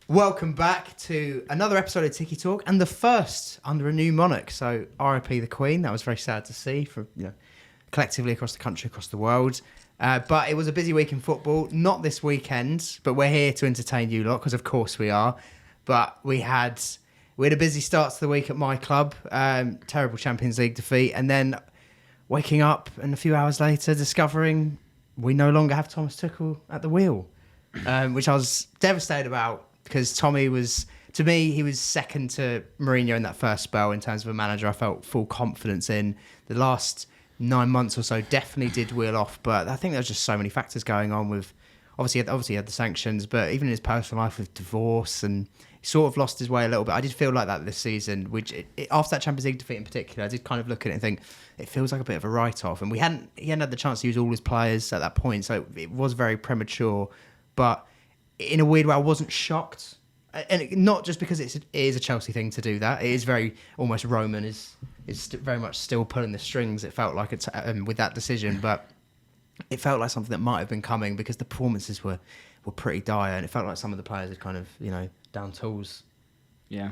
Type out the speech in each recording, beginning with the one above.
Welcome back to another episode of TikiTalk and the first under a new monarch. So RIP the Queen. That was very sad to see from collectively across the country, across the world. But it was a busy week in football. Not this weekend, but we're here to entertain you lot because of course we are. But we had a busy start to the week at my club. Terrible Champions League defeat, and then waking up and a few hours later discovering we no longer have Thomas Tuchel at the wheel, which I was devastated about. Because Tommy was, to me, he was second to Mourinho in that first spell in terms of a manager I felt full confidence in. The last 9 months or so definitely did wheel off, but I think there was just so many factors going on with, obviously he had the sanctions, but even in his personal life with divorce, and he sort of lost his way a little bit. I did feel like that this season, which after that Champions League defeat in particular, I did kind of look at it and think, it feels like a bit of a write-off. And he hadn't had the chance to use all his players at that point, so it was very premature, but in a weird way, I wasn't shocked, and not just because it is a Chelsea thing to do that. It is very almost Roman is very much still pulling the strings. It felt like it's with that decision, but it felt like something that might have been coming because the performances were pretty dire, and it felt like some of the players had kind of down tools. Yeah,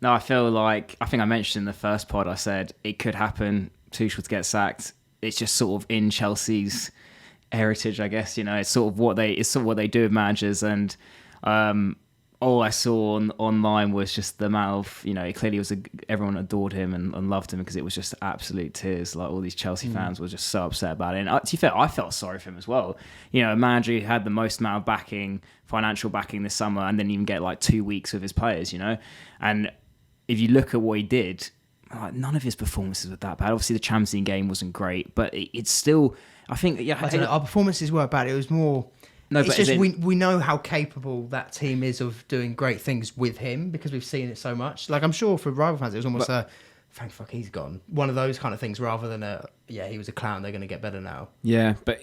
no, I think I mentioned in the first pod. I said it could happen. Tuchel to get sacked. It's just sort of in Chelsea's heritage, I guess. It's sort of what they do with managers, and all I saw online was just the amount of it clearly was everyone adored him and loved him because it was just absolute tears. Like all these Chelsea fans were just so upset about it, and to be fair, I felt sorry for him as well. A manager who had the most amount of financial backing this summer, and didn't even get like 2 weeks with his players. And if you look at what he did, none of his performances were that bad. Obviously the Champions League game wasn't great, but it's still, I think, I don't know, our performances were bad. It was more. No, it's just we know how capable that team is of doing great things with him because we've seen it so much. Like I'm sure for rival fans, it was almost thank fuck he's gone. One of those kind of things rather than he was a clown. They're going to get better now. Yeah, but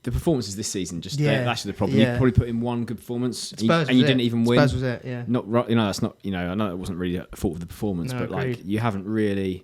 the performances this season that's the problem. You probably put in one good performance and you didn't even win. Spurs was it? Yeah. Not right. That's not. I know it wasn't really a fault of the performance, but agreed. You haven't really.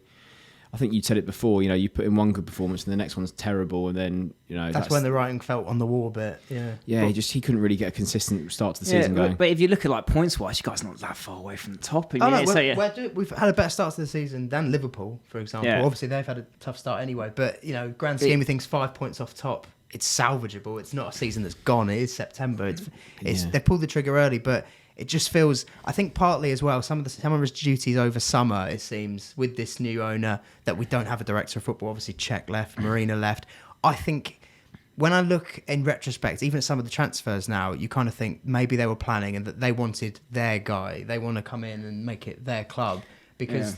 I think you said it before, you put in one good performance and the next one's terrible, and then, That's when the writing felt on the wall a bit, yeah. Yeah, he couldn't really get a consistent start to the season going. But if you look at points-wise, you guys are not that far away from the top. We've had a better start to the season than Liverpool, for example. Yeah. Obviously, they've had a tough start anyway, but, grand scheme of things, 5 points off top, it's salvageable. It's not a season that's gone. It is September. They pulled the trigger early, but it just feels, I think partly as well, some of his duties over summer, it seems, with this new owner, that we don't have a director of football. Obviously, Czech left, Marina left. I think when I look in retrospect, even at some of the transfers now, you kind of think maybe they were planning and that they wanted their guy. They want to come in and make it their club because,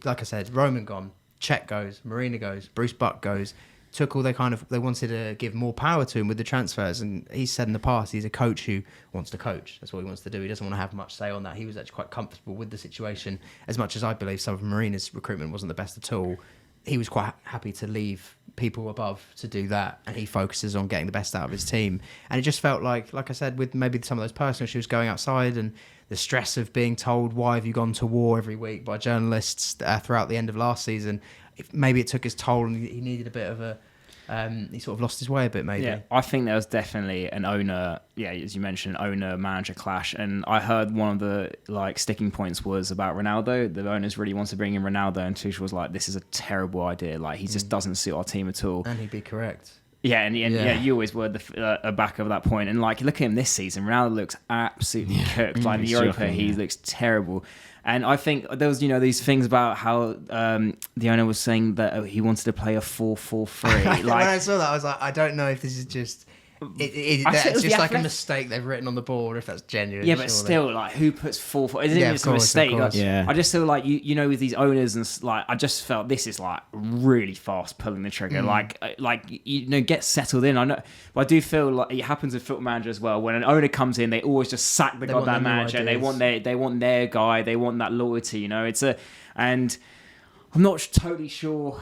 like I said, Roman gone, Czech goes, Marina goes, Bruce Buck goes. Tuchel, they wanted to give more power to him with the transfers, and he's said in the past he's a coach who wants to coach. That's what he wants to do. He doesn't want to have much say on that. He was actually quite comfortable with the situation, as much as I believe some of Marina's recruitment wasn't the best at all. He was quite happy to leave people above to do that, and he focuses on getting the best out of his team. And it just felt like I said, with maybe some of those personal issues going outside and the stress of being told, why have you gone to war every week by journalists throughout the end of last season, maybe it took his toll and he needed a bit of a... he sort of lost his way a bit, maybe. Yeah, I think there was definitely an owner, as you mentioned, owner-manager clash. And I heard one of the sticking points was about Ronaldo. The owners really want to bring in Ronaldo, and Tuchel was like, this is a terrible idea. He just doesn't suit our team at all. And he'd be correct. Yeah, and you always were the back of that point. And look at him this season. Ronaldo looks absolutely cooked. In Europa, he looks terrible. And I think there was, these things about how the owner was saying that he wanted to play a 4-4-3. When I saw that, I was like, I don't know if this is just... It's just like a mistake they've written on the board, if that's genuine. Yeah, but surely. Still, who puts 4-4? Isn't it just a mistake? I just feel like with these owners and I just felt this is really fast pulling the trigger. Get settled in. I know, but I do feel like it happens with football manager as well. When an owner comes in, they always just sack the goddamn manager. And they want their guy. They want that loyalty. And I'm not totally sure.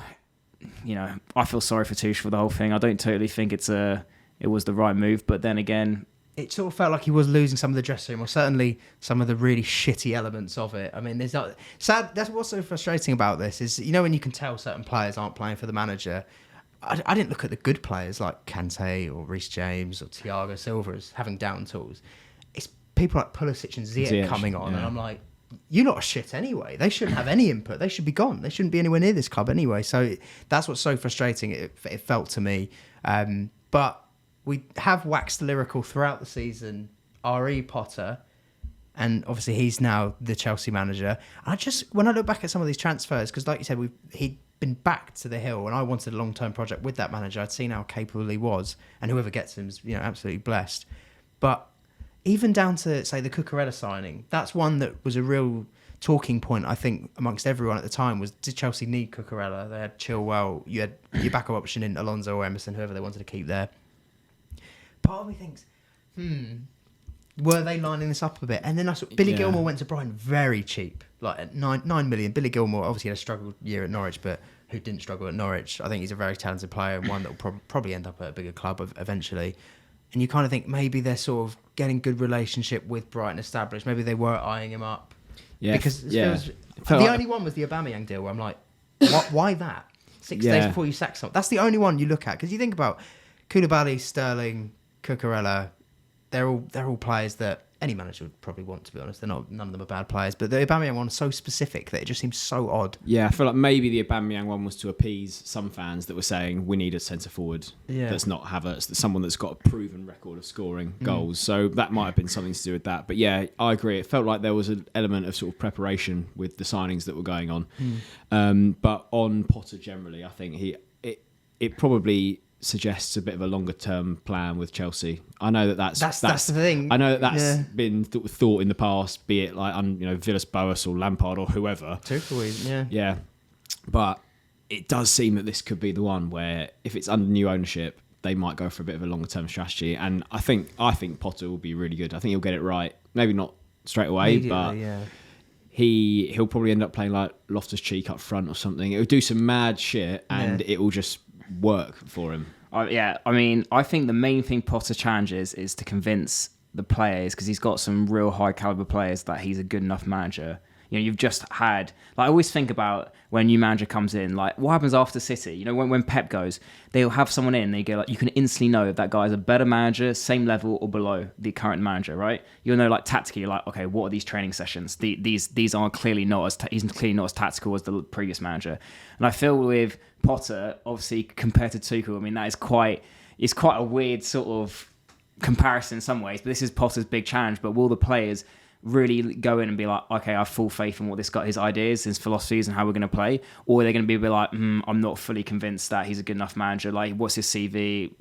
I feel sorry for Tuchel for the whole thing. I don't totally think it was the right move, but then again, it sort of felt like he was losing some of the dressing room, or certainly some of the really shitty elements of it. I mean, there's not sad. That's what's so frustrating about this is, when you can tell certain players aren't playing for the manager. I didn't look at the good players like Kante or Reece James or Thiago Silva as having down tools. It's people like Pulisic and Ziyech coming on, and I'm like, you're not a shit anyway. They shouldn't have any input. They should be gone. They shouldn't be anywhere near this club anyway. So that's what's so frustrating. It felt to me. But we have waxed lyrical throughout the season. R.E. Potter, and obviously he's now the Chelsea manager. And when I look back at some of these transfers, because like you said, he'd been back to the hill, and I wanted a long-term project with that manager. I'd seen how capable he was, and whoever gets him is absolutely blessed. But even down to, say, the Cucurella signing, that's one that was a real talking point, I think, amongst everyone at the time, was, did Chelsea need Cucurella? They had Chilwell, you had your backup option in Alonso or Emerson, whoever they wanted to keep there. Part of me thinks, were they lining this up a bit? And then I saw Billy Gilmour went to Brighton very cheap, like at 9 million. Billy Gilmour obviously had a struggled year at Norwich, but who didn't struggle at Norwich? I think he's a very talented player and one that will probably end up at a bigger club eventually. And you kind of think maybe they're sort of getting good relationship with Brighton established. Maybe they were eyeing him up. Yeah, because the only one was the Aubameyang deal where I'm like, why that? 6 days before you sack someone. That's the only one you look at, because you think about Koulibaly, Sterling, Cucurella. They're all players that any manager would probably want, to be honest. None of them are bad players, but the Aubameyang one is so specific that it just seems so odd. Yeah, I feel like maybe the Aubameyang one was to appease some fans that were saying we need a centre forward that's not Havertz, that's someone that's got a proven record of scoring goals. So that might have been something to do with that. But yeah, I agree. It felt like there was an element of sort of preparation with the signings that were going on. But on Potter generally, I think it probably suggests a bit of a longer term plan with Chelsea. I know that's the thing. I know that's been thought in the past, be it like Villas-Boas or Lampard or whoever. Tuchel, yeah. But it does seem that this could be the one where, if it's under new ownership, they might go for a bit of a longer term strategy. And I think Potter will be really good. I think he'll get it right. Maybe not straight away, but he'll probably end up playing like Loftus-Cheek up front or something. It'll do some mad shit, and it will just work for him. I think the main thing Potter challenges is to convince the players, because he's got some real high caliber players, that he's a good enough manager. You've just had, I always think about when a new manager comes in, like what happens after City. When Pep goes, they'll have someone in, they go like, you can instantly know if that guy's a better manager, same level or below the current manager, right? You'll know like tactically, you're like, okay, what are these training sessions? These are clearly not as he's clearly not as tactical as the previous manager. And I feel with Potter, obviously compared to Tuchel, that is quite a weird sort of comparison in some ways. But this is Potter's big challenge. But will the players really go in and be like, okay, I have full faith in what this guy, his ideas, his philosophies, and how we're going to play? Or are they going to be a bit like, I'm not fully convinced that he's a good enough manager. Like, what's his CV?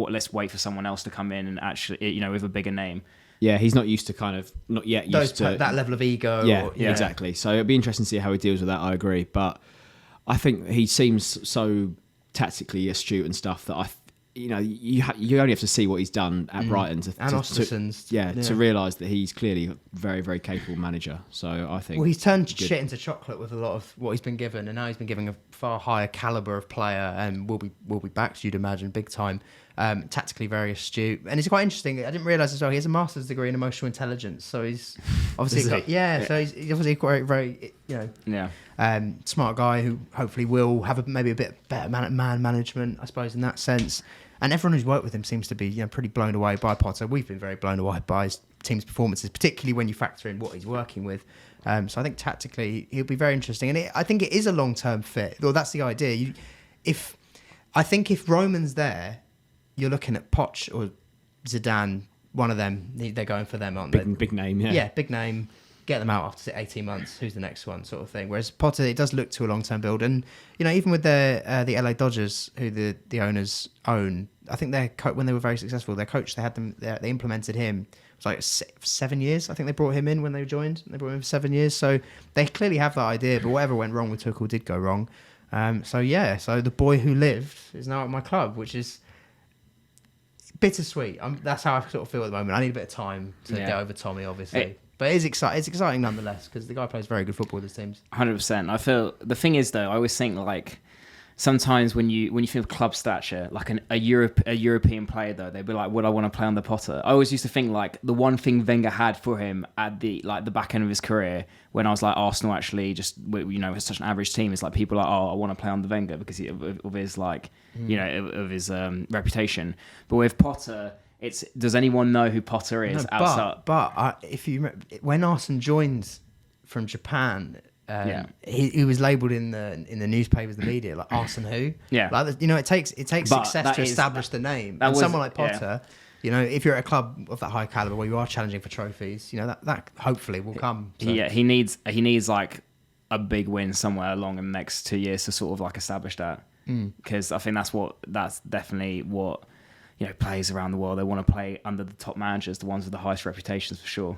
Let's wait for someone else to come in and actually, with a bigger name. Yeah, he's not used to that level of ego. Yeah, exactly. So it'll be interesting to see how he deals with that. I agree, but I think he seems so tactically astute and stuff that you only have to see what he's done at Brighton to realise that he's clearly a very, very capable manager. So I think he's turned shit into chocolate with a lot of what he's been given, and now he's been given a far higher calibre of player, and will be backed, you'd imagine, big time. Tactically very astute, and it's quite interesting. I didn't realise as well, he has a master's degree in emotional intelligence, so he's obviously so he's obviously quite very smart guy who hopefully will have maybe a bit better man management, I suppose, in that sense. And everyone who's worked with him seems to be pretty blown away by Potter. We've been very blown away by his team's performances, particularly when you factor in what he's working with. So I think tactically he'll be very interesting, and I think it is a long-term fit. Well, that's the idea. If Roman's there, you're looking at Poch or Zidane, one of them. They're going for them, aren't they? Big name, yeah. Yeah, big name. Get them out after 18 months. Who's the next one, sort of thing. Whereas Potter, it does look to a long-term build. And, even with the LA Dodgers, who the owners own, I think when they were very successful, their coach, they implemented him. It was like 7 years. I think they brought him in when they joined. They brought him in for 7 years. So they clearly have that idea, but whatever went wrong with Tuchel did go wrong. So the boy who lived is now at my club, which is bittersweet. That's how I sort of feel at the moment. I need a bit of time to get over Tommy, obviously. But it is exciting. It's exciting nonetheless, because the guy plays very good football with his teams. 100%. I feel the thing is though, I always think like sometimes when you think of club stature, like a European player though, they'd be like, would I want to play under Potter? I always used to think like the one thing Wenger had for him at the back end of his career, when I was like Arsenal actually just it's such an average team, it's like people are like, I want to play under Wenger because of his of his reputation. But with Potter, does anyone know who Potter is outside? But if you remember, when Arsene joined from Japan, he was labelled in the newspapers, the media, like Arsene who. Yeah. Like, it takes success to establish the name. And someone like Potter, if you're at a club of that high caliber where you are challenging for trophies, that hopefully will come. So. Yeah, he needs like a big win somewhere along in the next 2 years to sort of like establish that. Because I think that's definitely what players around the world, they want to play under the top managers, the ones with the highest reputations for sure.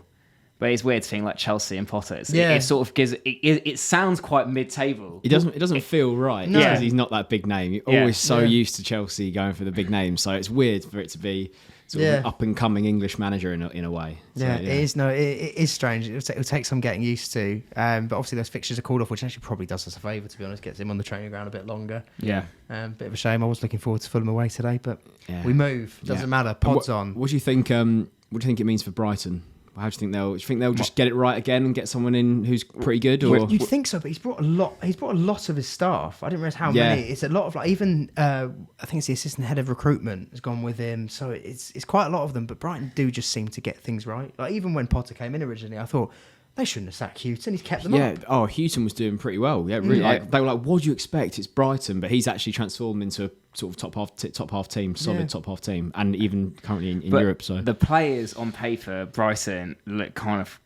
But it's weird to think like Chelsea and Potter. It sort of gives it sounds quite mid-table. It doesn't feel right because he's not that big name. You're always so used to Chelsea going for the big names, so it's weird for it to be sort of an up and coming English manager in a way. So, it is. No, it is strange. It'll take some getting used to. But obviously those fixtures are called off, which actually probably does us a favour, to be honest. Gets him on the training ground a bit longer. Yeah. Bit of a shame. I was looking forward to Fulham away today, but we move. Doesn't matter. Pods on. What do you think? What do you think it means for Brighton? How do you think they'll just get it right again and get someone in who's pretty good? Or you'd think so, but he's brought a lot of his staff. I didn't realise how many. It's a lot of even I think it's the assistant head of recruitment has gone with him. So it's quite a lot of them. But Brighton do just seem to get things right. Like even when Potter came in originally, I thought they shouldn't have sacked Houghton. He's kept them up. Oh, Houghton was doing pretty well. Yeah, really. Like, they were like, "What do you expect? It's Brighton," but he's actually transformed into a sort of top half team, solid top half team, and even currently in Europe. So the players on paper, Brighton look kind of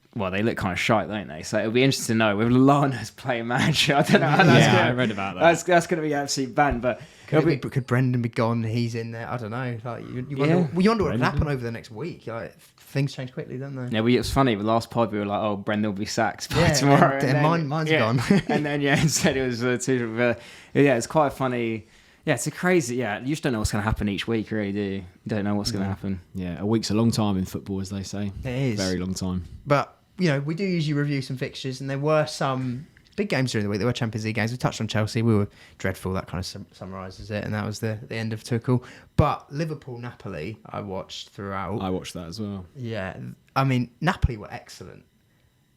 shite, don't they? So it'll be interesting to know with Lallana's playing manager. I don't know how that's going. I read about that. That's going to be absolute ban. But could Brendan be gone? He's in there. I don't know. Like you wonder what could happen over the next week. Like things change quickly, don't they? Yeah, it was funny. The last pod we were like, "Oh, Brendan will be sacked by tomorrow." Mine's gone. And then instead it was Tuchel. It's quite funny. Yeah, it's a crazy. Yeah, you just don't know what's going to happen each week, really, do you? You don't know what's going to happen. Yeah, a week's a long time in football, as they say. It is. Very long time. But, we do usually review some fixtures, and there were some big games during the week. There were Champions League games. We touched on Chelsea. We were dreadful. That kind of summarises it, and that was the end of Tuchel. But Liverpool-Napoli, I watched throughout. I watched that as well. Yeah. I mean, Napoli were excellent.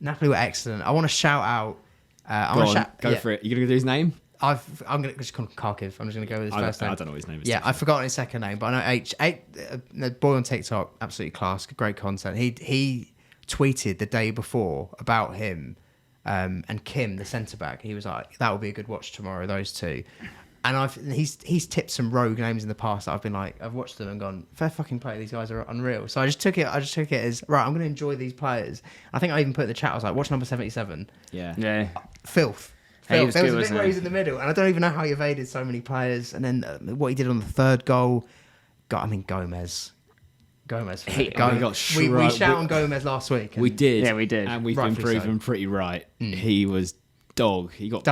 I want to shout out... Go for it. You going to do his name? I'm going to just call him Kharkiv. I'm just going to go with his first name. I don't know what his name is. Yeah, I've forgotten his second name, but I know the boy on TikTok, absolutely class, great content. He tweeted the day before about him and Kim, the centre back. He was like, "That will be a good watch tomorrow." Those two, and he's tipped some rogue names in the past that I've been like, I've watched them and gone, fair fucking play. These guys are unreal. So I just took it as right. I'm going to enjoy these players. I think I even put in the chat. I was like, watch number 77. Yeah. Filth. He was there good, was a bit where he's in the middle, and I don't even know how he evaded so many players. And then what he did on the third goal, Gomez. We shout on Gomez last week. We did. Yeah, we did. And we've been proven pretty right. He was dog. He got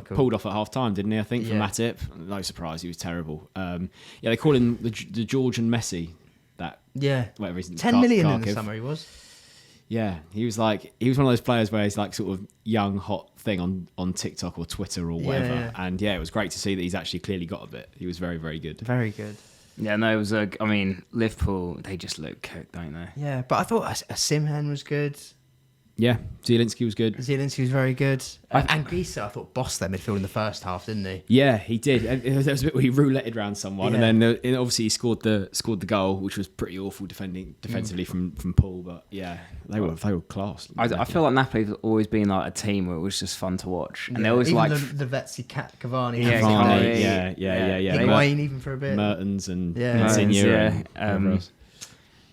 pulled off at half time, didn't he? I think from Matip. No surprise, he was terrible. They call him the Georgian Messi. Whatever he's 10 million in the summer he was. Yeah, he was one of those players where he's like sort of young, hot thing on TikTok or Twitter or whatever. Yeah. And it was great to see that he's actually clearly got a bit. He was very, very good. Very good. Yeah, no, it was Liverpool, they just look cooked, don't they? Yeah, but I thought Simhen was good. Yeah, Zielinski was good. Zielinski was very good. And Gisa, I thought, bossed their midfield in the first half, didn't he? Yeah, he did. And there was a bit where he rouletted around someone, and then obviously he scored the goal, which was pretty awful defensively from Paul. But yeah, they were class. I feel like Napoli's always been like a team where it was just fun to watch, and they always even like the Vetsi, Cavani, yeah. Wayne even for a bit, Mertens and Insigne,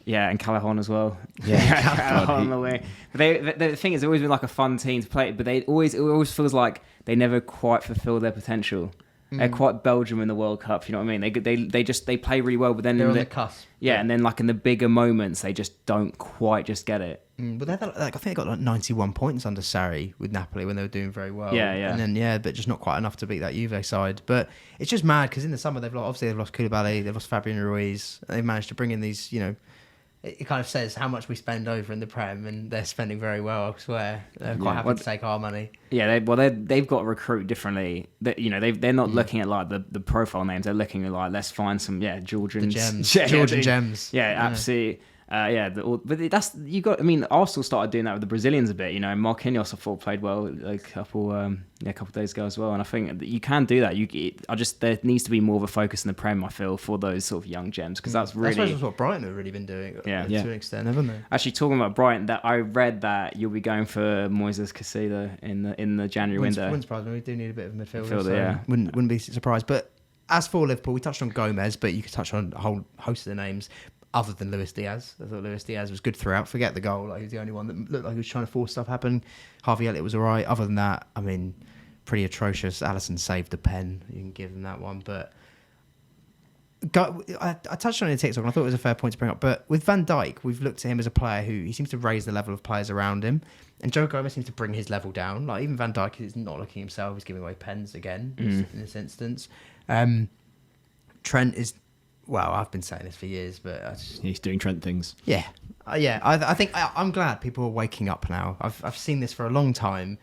and Callahan as well. Yeah, Callahan on the way. But the thing is, they've always been like a fun team to play. But it always feels like they never quite fulfil their potential. They're quite Belgium in the World Cup. You know what I mean? They play really well, but then they're on the cusp. Yeah, and then like in the bigger moments, they just don't quite just get it. But I think they got like 91 points under Sarri with Napoli when they were doing very well. Yeah. And then but just not quite enough to beat that Juve side. But it's just mad because in the summer they've lost Koulibaly, they've lost Fabian Ruiz. They've managed to bring in these, It kind of says how much we spend over in the Prem, and they're spending very well. I swear, they're quite happy to take our money. Yeah, they've got to recruit differently. They're not looking at like the profile names. They're looking at like let's find some Georgian gems. Georgian gems. Yeah, absolutely. But that's you got. I mean, Arsenal started doing that with the Brazilians a bit. You know, Marquinhos I thought played well a couple of days ago as well. And I think that you can do that. There needs to be more of a focus in the Prem. I feel for those sort of young gems because that's what Brighton have really been doing. To an extent, haven't they? Actually, talking about Brighton, that I read that you'll be going for Moises Caicedo in the January window. Wouldn't surprise me. We do need a bit of midfielder. So wouldn't be surprised. But as for Liverpool, we touched on Gomez, but you could touch on a whole host of the names. Other than Luis Diaz. I thought Luis Diaz was good throughout. Forget the goal. Like, he was the only one that looked like he was trying to force stuff happen. Harvey Elliott was all right. Other than that, I mean, pretty atrocious. Alisson saved the pen. You can give them that one. But I touched on it in TikTok, and I thought it was a fair point to bring up. But with Van Dijk, we've looked at him as a player who he seems to raise the level of players around him. And Joe Gomez seems to bring his level down. Like, even Van Dijk is not looking himself. He's giving away pens again in this instance. Trent is... Well, I've been saying this for years, but he's doing Trent things. Yeah, I think I'm glad people are waking up now. I've seen this for a long time,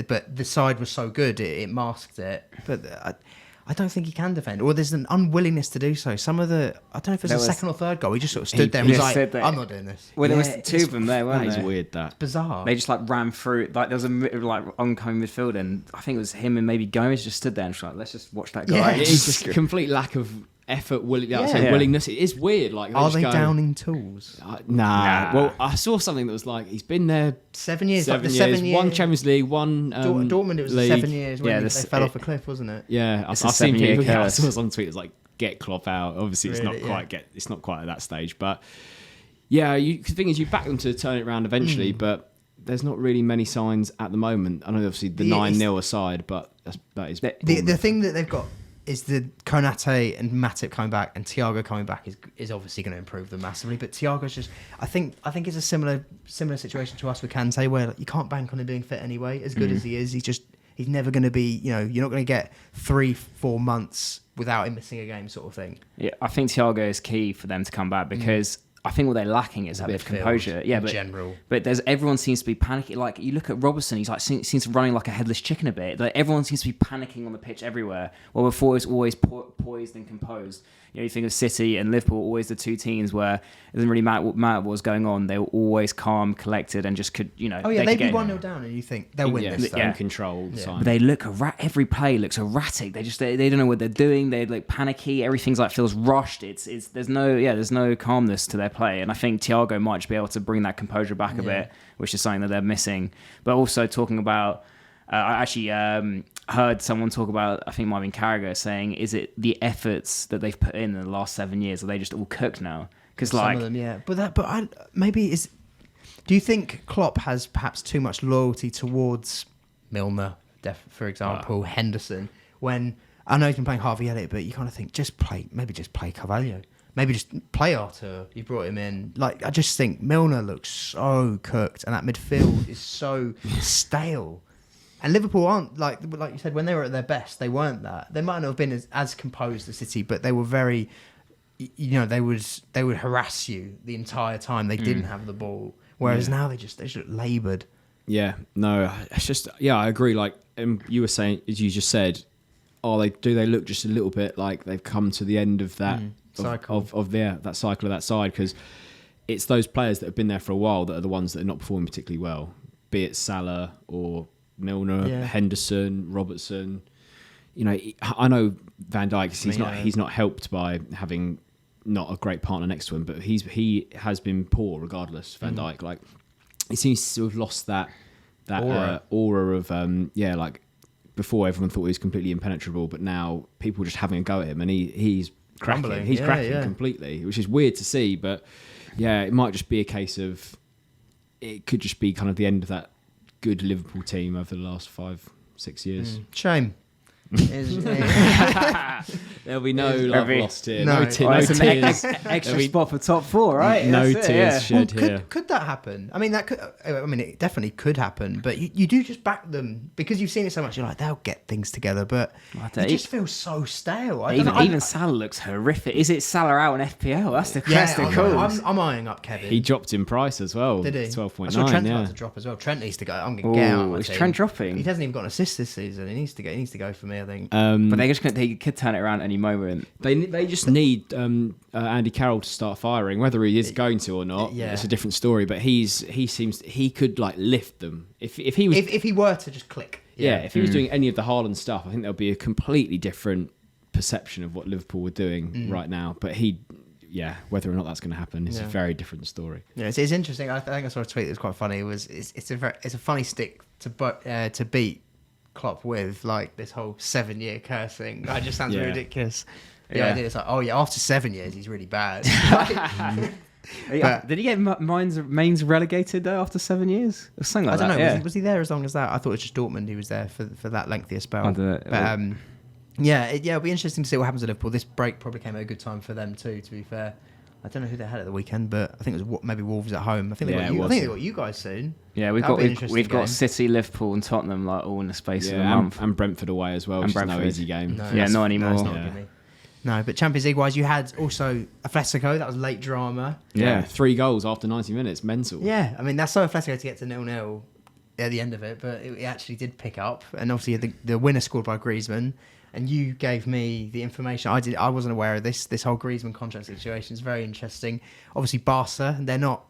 but the side was so good it masked it. But I don't think he can defend, or there's an unwillingness to do so. Some of the I don't know if it's the second or third goal. He just sort of stood there and was like, "I'm not doing this." Well, there was two of them there, weren't there? That is weird. It's bizarre. They just like ran through. Like there was a oncoming midfield, and I think it was him and maybe Gomez just stood there and was like, "Let's just watch that guy." Yeah. It's just a complete lack of effort, willingness. It is weird. Like, are they downing tools? Nah. Well, I saw something that was like he's been there 7 years. 7 years. One Champions League, one Dortmund. It was league. 7 years when they fell off a cliff, wasn't it? Yeah, I've seen people. I saw some tweet. It's like get Klopp out. Obviously, it's not quite It's not quite at that stage, but yeah. The thing is, you back them to turn it around eventually, but there's not really many signs at the moment. I know, obviously, the 9-0 aside, but that is the thing that they've got. Is the Konate and Matip coming back and Thiago coming back is obviously going to improve them massively. But Thiago's just, I think it's a similar situation to us with Kante, where you can't bank on him being fit anyway. As good as he is, he's never going to be. You know, you're not going to get 3-4 months without him missing a game, sort of thing. Yeah, I think Thiago is key for them to come back because. I think what they're lacking is a bit of composure. Yeah, but general. But everyone seems to be panicking. Like you look at Robertson, he's like seems to be running like a headless chicken a bit. Like everyone seems to be panicking on the pitch everywhere. Well, before it was always poised and composed. You know, you think of City and Liverpool, always the two teams where it doesn't really matter what was going on. They were always calm, collected, and just could, you know. Oh yeah, they'd be 1-0 down, and you think they'll win this. In control. Yeah. But they look every play looks erratic. They don't know what they're doing. They're like panicky. Everything's like feels rushed. There's no calmness to their play, and I think Thiago might just be able to bring that composure back a bit, which is something that they're missing. But also talking about. I actually heard someone talk about, I think it might have been Carragher, saying, is it the efforts that they've put in the last 7 years? Are they just all cooked now? Because some of them, yeah. Do you think Klopp has perhaps too much loyalty towards Milner, for example, Henderson? When I know he's been playing Harvey Elliott, but you kind of think just play Carvalho. Maybe just play Arthur. You brought him in. Like, I just think Milner looks so cooked, and that midfield is so stale. And Liverpool aren't, like you said, when they were at their best, they weren't that. They might not have been as composed as City, but they were very, you know, they would harass you the entire time. They didn't have the ball. Whereas now they just look laboured. Yeah, no, it's just, I agree. Like you were saying, as you just said, do they look just a little bit like they've come to the end of that cycle of that cycle of that side? Because it's those players that have been there for a while that are the ones that are not performing particularly well, be it Salah or Milner, Henderson, Robertson. You know, I know Van Dijk. He's not helped by having not a great partner next to him, but he has been poor regardless. Van Dijk, like, he seems to have lost that aura of like before everyone thought he was completely impenetrable, but now people are just having a go at him, and he's cracking. He's cracking completely, which is weird to see. But yeah, it might just be a case of it could just be kind of the end of that good Liverpool team over the last 5-6 years. Shame. There'll be no love lost here. No tears. Extra spot for top four, right? No tears shed here. Could that happen? I mean, it definitely could happen. But you do just back them because you've seen it so much. You're like, they'll get things together. But it just feels so stale. Even Salah looks horrific. Is it Salah out in FPL? That's the question. I'm eyeing up Kevin. He dropped in price as well. Did he? 12.9. I saw Trent to drop as well. Trent needs to go. I'm going to get out. Is Trent dropping? He hasn't even got an assist this season. He needs to go for me. I think. But they could turn it around any moment. They just need Andy Carroll to start firing. Whether he is going to or not, it's a different story. But he could like lift them if he was if he were to just click. If he was doing any of the Haaland stuff, I think there'll be a completely different perception of what Liverpool were doing right now. But whether or not that's going to happen is a very different story. Yeah, it's interesting. I think I saw a tweet that was quite funny. It's a funny stick to beat Klopp with, like this whole 7-year cursing. That just sounds ridiculous. The idea is like, after 7 years he's really bad. Did he get Mainz relegated though after 7 years? Or something like I don't that, know. Was he there as long as that? I thought it was just Dortmund he was there for that lengthier spell. It'll be interesting to see what happens at Liverpool. This break probably came at a good time for them too, to be fair. I don't know who they had at the weekend, but I think it was maybe Wolves at home. I think they got you guys soon. Yeah, we've got City, Liverpool, and Tottenham like all in the space of a month, and Brentford away as well. Which is no easy game. Not anymore. No, but Champions League wise, you had also Atletico. That was late drama. Yeah, 3 goals after 90 minutes. Mental. Yeah, I mean that's so Atletico to get to 0-0 at the end of it, but it actually did pick up, and obviously the winner scored by Griezmann. And you gave me the information. I wasn't aware of this. This whole Griezmann contract situation is very interesting. Obviously, Barca, they're not.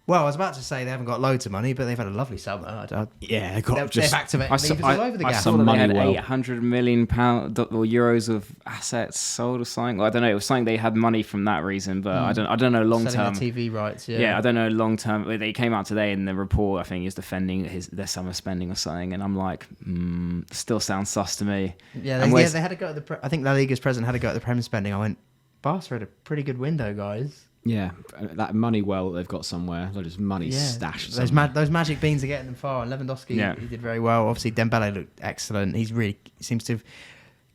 Well, I was about to say they haven't got loads of money, but they've had a lovely summer. They've got they're back to it. all over the gas. I saw that they had £800 million or euros of assets sold or something. I don't know. It was something they had money from that reason, but I don't know long term. TV rights. I don't know long term. They came out today in the report. I think he's defending their summer spending or something, and I'm like, still sounds sus to me. Yeah, they had a go at I think La Liga's president had a go at the Prem spending. I went, Barca had a pretty good window, guys. Yeah, that money that they've got somewhere. There's money stashed. Those magic beans are getting them far. And Lewandowski, he did very well. Obviously, Dembele looked excellent. He seems to have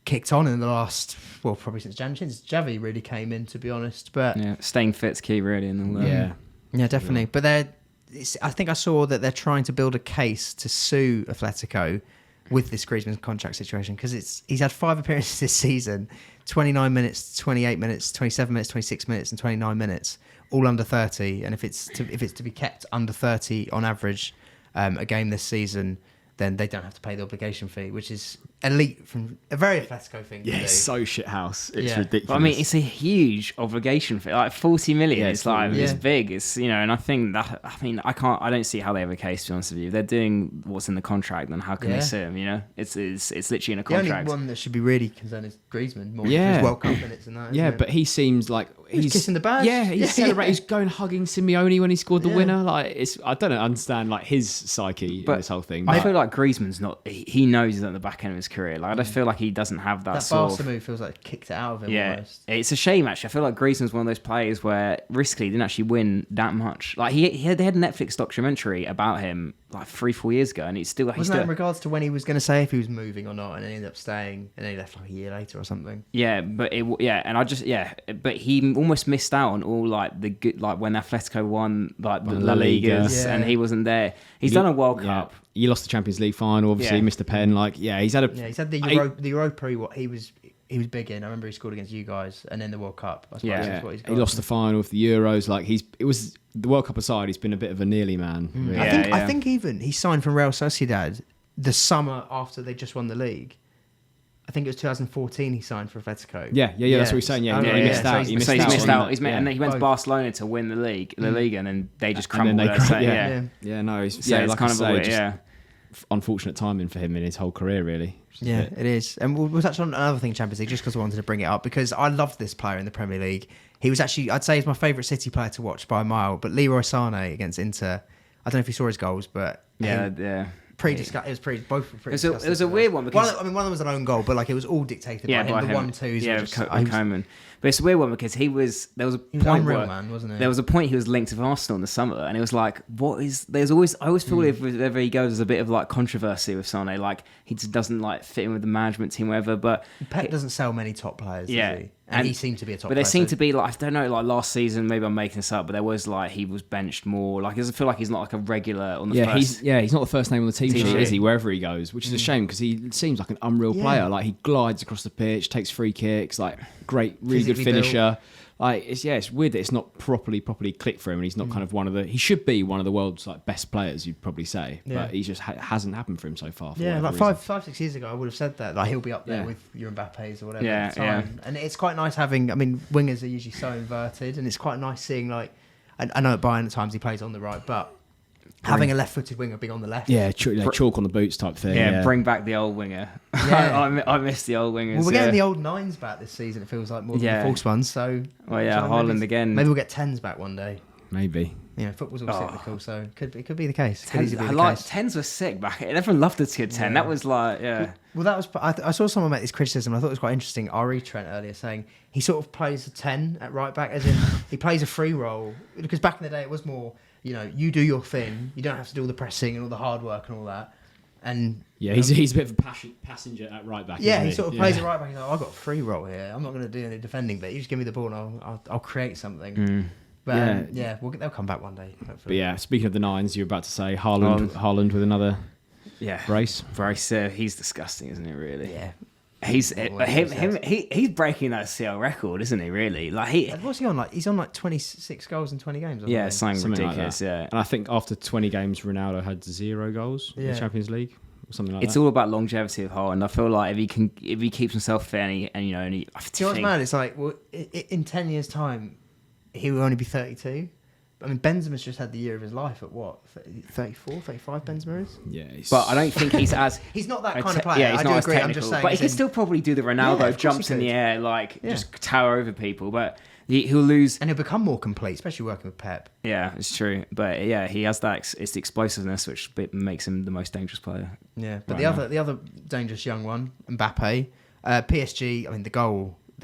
kicked on in the last, probably since Javi really came in, to be honest. But staying fit's key, really. In all that. Yeah, definitely. But I think I saw that they're trying to build a case to sue Atletico with this Griezmann contract situation because he's had 5 appearances this season. 29 minutes, 28 minutes, 27 minutes, 26 minutes, and 29 minutes, all under 30. And if it's to be kept under 30 on average a game this season, then they don't have to pay the obligation fee, which is elite from a very Atletico thing. Yeah, it's so shithouse. It's ridiculous. But, I mean, it's a huge obligation fee, like 40 million. It's like it's big. It's and I think that I don't see how they have a case. To be honest with you, they're doing what's in the contract. Then how can they sue him? It's literally in a contract. The only one that should be really concerned is Griezmann. More his World Cup minutes and that. Yeah, but he seems like he's kissing the badge. Yeah, he's celebrating. He's going hugging Simeone when he scored the winner. Like I don't understand like his psyche in this whole thing. I feel like Griezmann's not. He knows he's at the back end of his career. Like I don't feel like he doesn't have that sort Barca move feels like kicked it out of him almost. It's a shame actually. I feel like Griezmann's one of those players where riskily didn't actually win that much. Like they had a Netflix documentary about him like 3-4 years ago, and it's still wasn't that in regards to when he was going to say if he was moving or not, and he ended up staying, and then he left like a year later or something. Yeah, but but he almost missed out on all like the good, like when Atletico won like the La Ligas, and he wasn't there. He's done a World Cup. You lost the Champions League final, obviously. Missed the pen. He's had the Europa. He was big in. I remember he scored against you guys, and then the World Cup. That's what he's got. He lost the final of the Euros. It was the World Cup aside. He's been a bit of a nearly man. Really. I think even he signed from Real Sociedad the summer after they just won the league. I think it was 2014 he signed for Atletico. Yeah, that's what he's saying. Yeah, he missed out. He missed out. And then he went to Barcelona to win the league, La Liga, and then they just crumbled. Like I say, unfortunate timing for him in his whole career, really. Yeah, it is. And we'll touch on another thing, Champions League, just because I wanted to bring it up, because I loved this player in the Premier League. He was actually, I'd say he's my favourite City player to watch by a mile, but Leroy Sané against Inter, I don't know if you saw his goals, but... Yeah. Both were pretty It was a weird one because one of them was an own goal, but like it was all dictated by him. The 1-2s, Koeman. But it's a weird one because there was a point unreal, man, wasn't he? There was a point he was linked with Arsenal in the summer, and it was like, I always feel wherever he goes, there's a bit of like controversy with Sané, like he just doesn't like fit in with the management team, whatever. But Pep doesn't sell many top players, does he? And he seemed to be a top player. But there seemed to be, like, I don't know, like last season, maybe I'm making this up, but there was like, he was benched more. Like, it doesn't feel like he's not like a regular on the first. He's not the first name on the team sheet, is he, wherever he goes, which is a shame because he seems like an unreal player. Like, he glides across the pitch, takes free kicks, like, really good finisher. Like it's weird that it's not properly clicked for him, and he's not kind of he should be one of the world's like best players, you'd probably say, but he just hasn't happened for him so far. Yeah, like 5-6 years ago, I would have said that like he'll be up there with your Mbappes or whatever. At the time. And it's quite nice having. I mean, wingers are usually so inverted, and it's quite nice seeing like. I know at Bayern at times he plays on the right, but. Having a left-footed winger being on the left. Yeah, chalk on the boots type thing. Yeah, bring back the old winger. Yeah. I miss the old wingers. Well, we're getting the old 9s back this season, it feels like, more than the false ones. So, Haaland again. Maybe we'll get 10s back one day. Maybe. You know, football's all cyclical, so it could be the case. 10s were sick back. Everyone loved the tier 10. That was like, Well, that was. I saw someone make this criticism. I thought it was quite interesting. Ari Trent earlier saying he sort of plays a 10 at right back, as in he plays a free role. Because back in the day, it was more. You know, you do your thing. You don't have to do all the pressing and all the hard work and all that. And he's a bit of a passenger at right back. Yeah, he sort of plays it right back. He's like, I've got a free role here. I'm not going to do any defending, but you just give me the ball and I'll create something. But they'll come back one day. Hopefully. But speaking of the 9s, you're about to say Haaland with another brace. He's disgusting, isn't he? Really? Yeah. He's breaking that CL record, isn't he? Really? Like what's he on? Like he's on like 26 goals in 20 games. Yeah, something ridiculous. Like and I think after 20 games, Ronaldo had 0 goals in the Champions League or something like that. It's all about longevity of Haaland. I feel like if he keeps himself fit and you know what's mad? It's like in 10 years' time, he will only be 32. I mean, Benzema's just had the year of his life at what? 34, 35 Benzema is? Yeah. But I don't think he's as... he's not that kind of player. Yeah, he's not as agree. technical. I'm just saying, but he can still probably do the Ronaldo jumps in the air, just tower over people. But he'll lose... And he'll become more complete, especially working with Pep. Yeah, it's true. But he has that... It's the explosiveness which makes him the most dangerous player. Yeah, but the other dangerous young one, Mbappe, PSG, I mean, the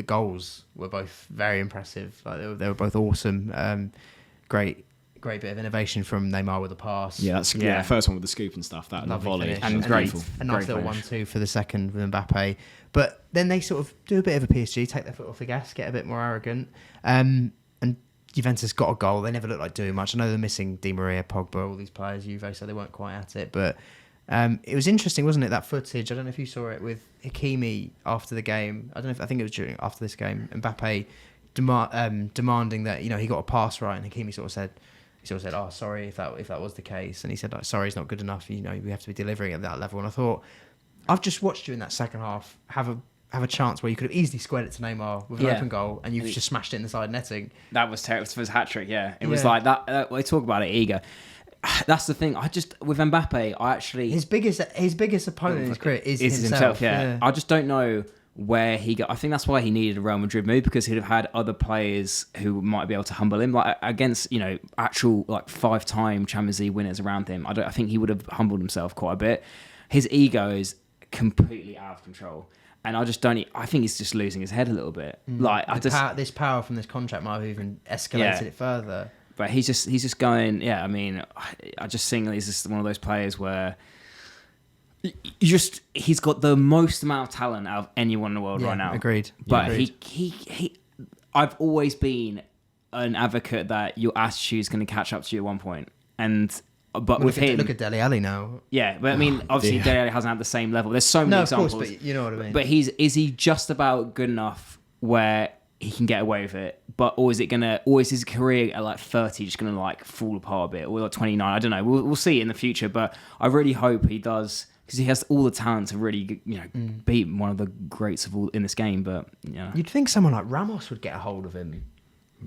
goals were both very impressive. Like they were both awesome. Great bit of innovation from Neymar with the pass. Yeah, that's first one with the scoop and stuff. That volley finish. And great. A nice little 1-2 for the second with Mbappe. But then they sort of do a bit of a PSG, take their foot off the gas, get a bit more arrogant. And Juventus got a goal. They never looked like doing much. I know they're missing Di Maria, Pogba, all these players, Juve, so they weren't quite at it. But it was interesting, wasn't it, that footage? I don't know if you saw it with Hakimi after the game. I think it was after this game. Mbappe demanding that he got a pass right, and Hakimi sort of said, "Oh, sorry if that was the case," and he said, like, "Sorry, it's not good enough. We have to be delivering at that level." And I thought, I've just watched you in that second half have a chance where you could have easily squared it to Neymar with an open goal, and you've just smashed it in the side netting. That was terrible for his hat trick. Yeah, it was like that. We talk about it, ego. That's the thing. With Mbappe, I actually his biggest opponent in his career is himself. Yeah, I just don't know where he got. I think that's why he needed a Real Madrid move, because he'd have had other players who might be able to humble him, like against actual like 5-time Champions League winners around him. I think he would have humbled himself quite a bit. His ego is completely out of control, and I just don't. I think he's just losing his head a little bit. This power from this contract might have even escalated it further. But he's just going. Yeah, I mean, I just think he's just one of those players where. He's got the most amount of talent out of anyone in the world right now. Agreed. But he I've always been an advocate that your attitude is going to catch up to you at one point. But with him, look at Dele Alli now. Yeah, but I mean, obviously Dele Alli hasn't had the same level. There's so many examples. Of course, but you know what I mean. But is he just about good enough where he can get away with it? Or is his career at like 30 just going to like fall apart a bit, or like 29? I don't know. We'll see in the future. But I really hope he does. Because he has all the talent to really, beat one of the greats of all in this game. But you'd think someone like Ramos would get a hold of him.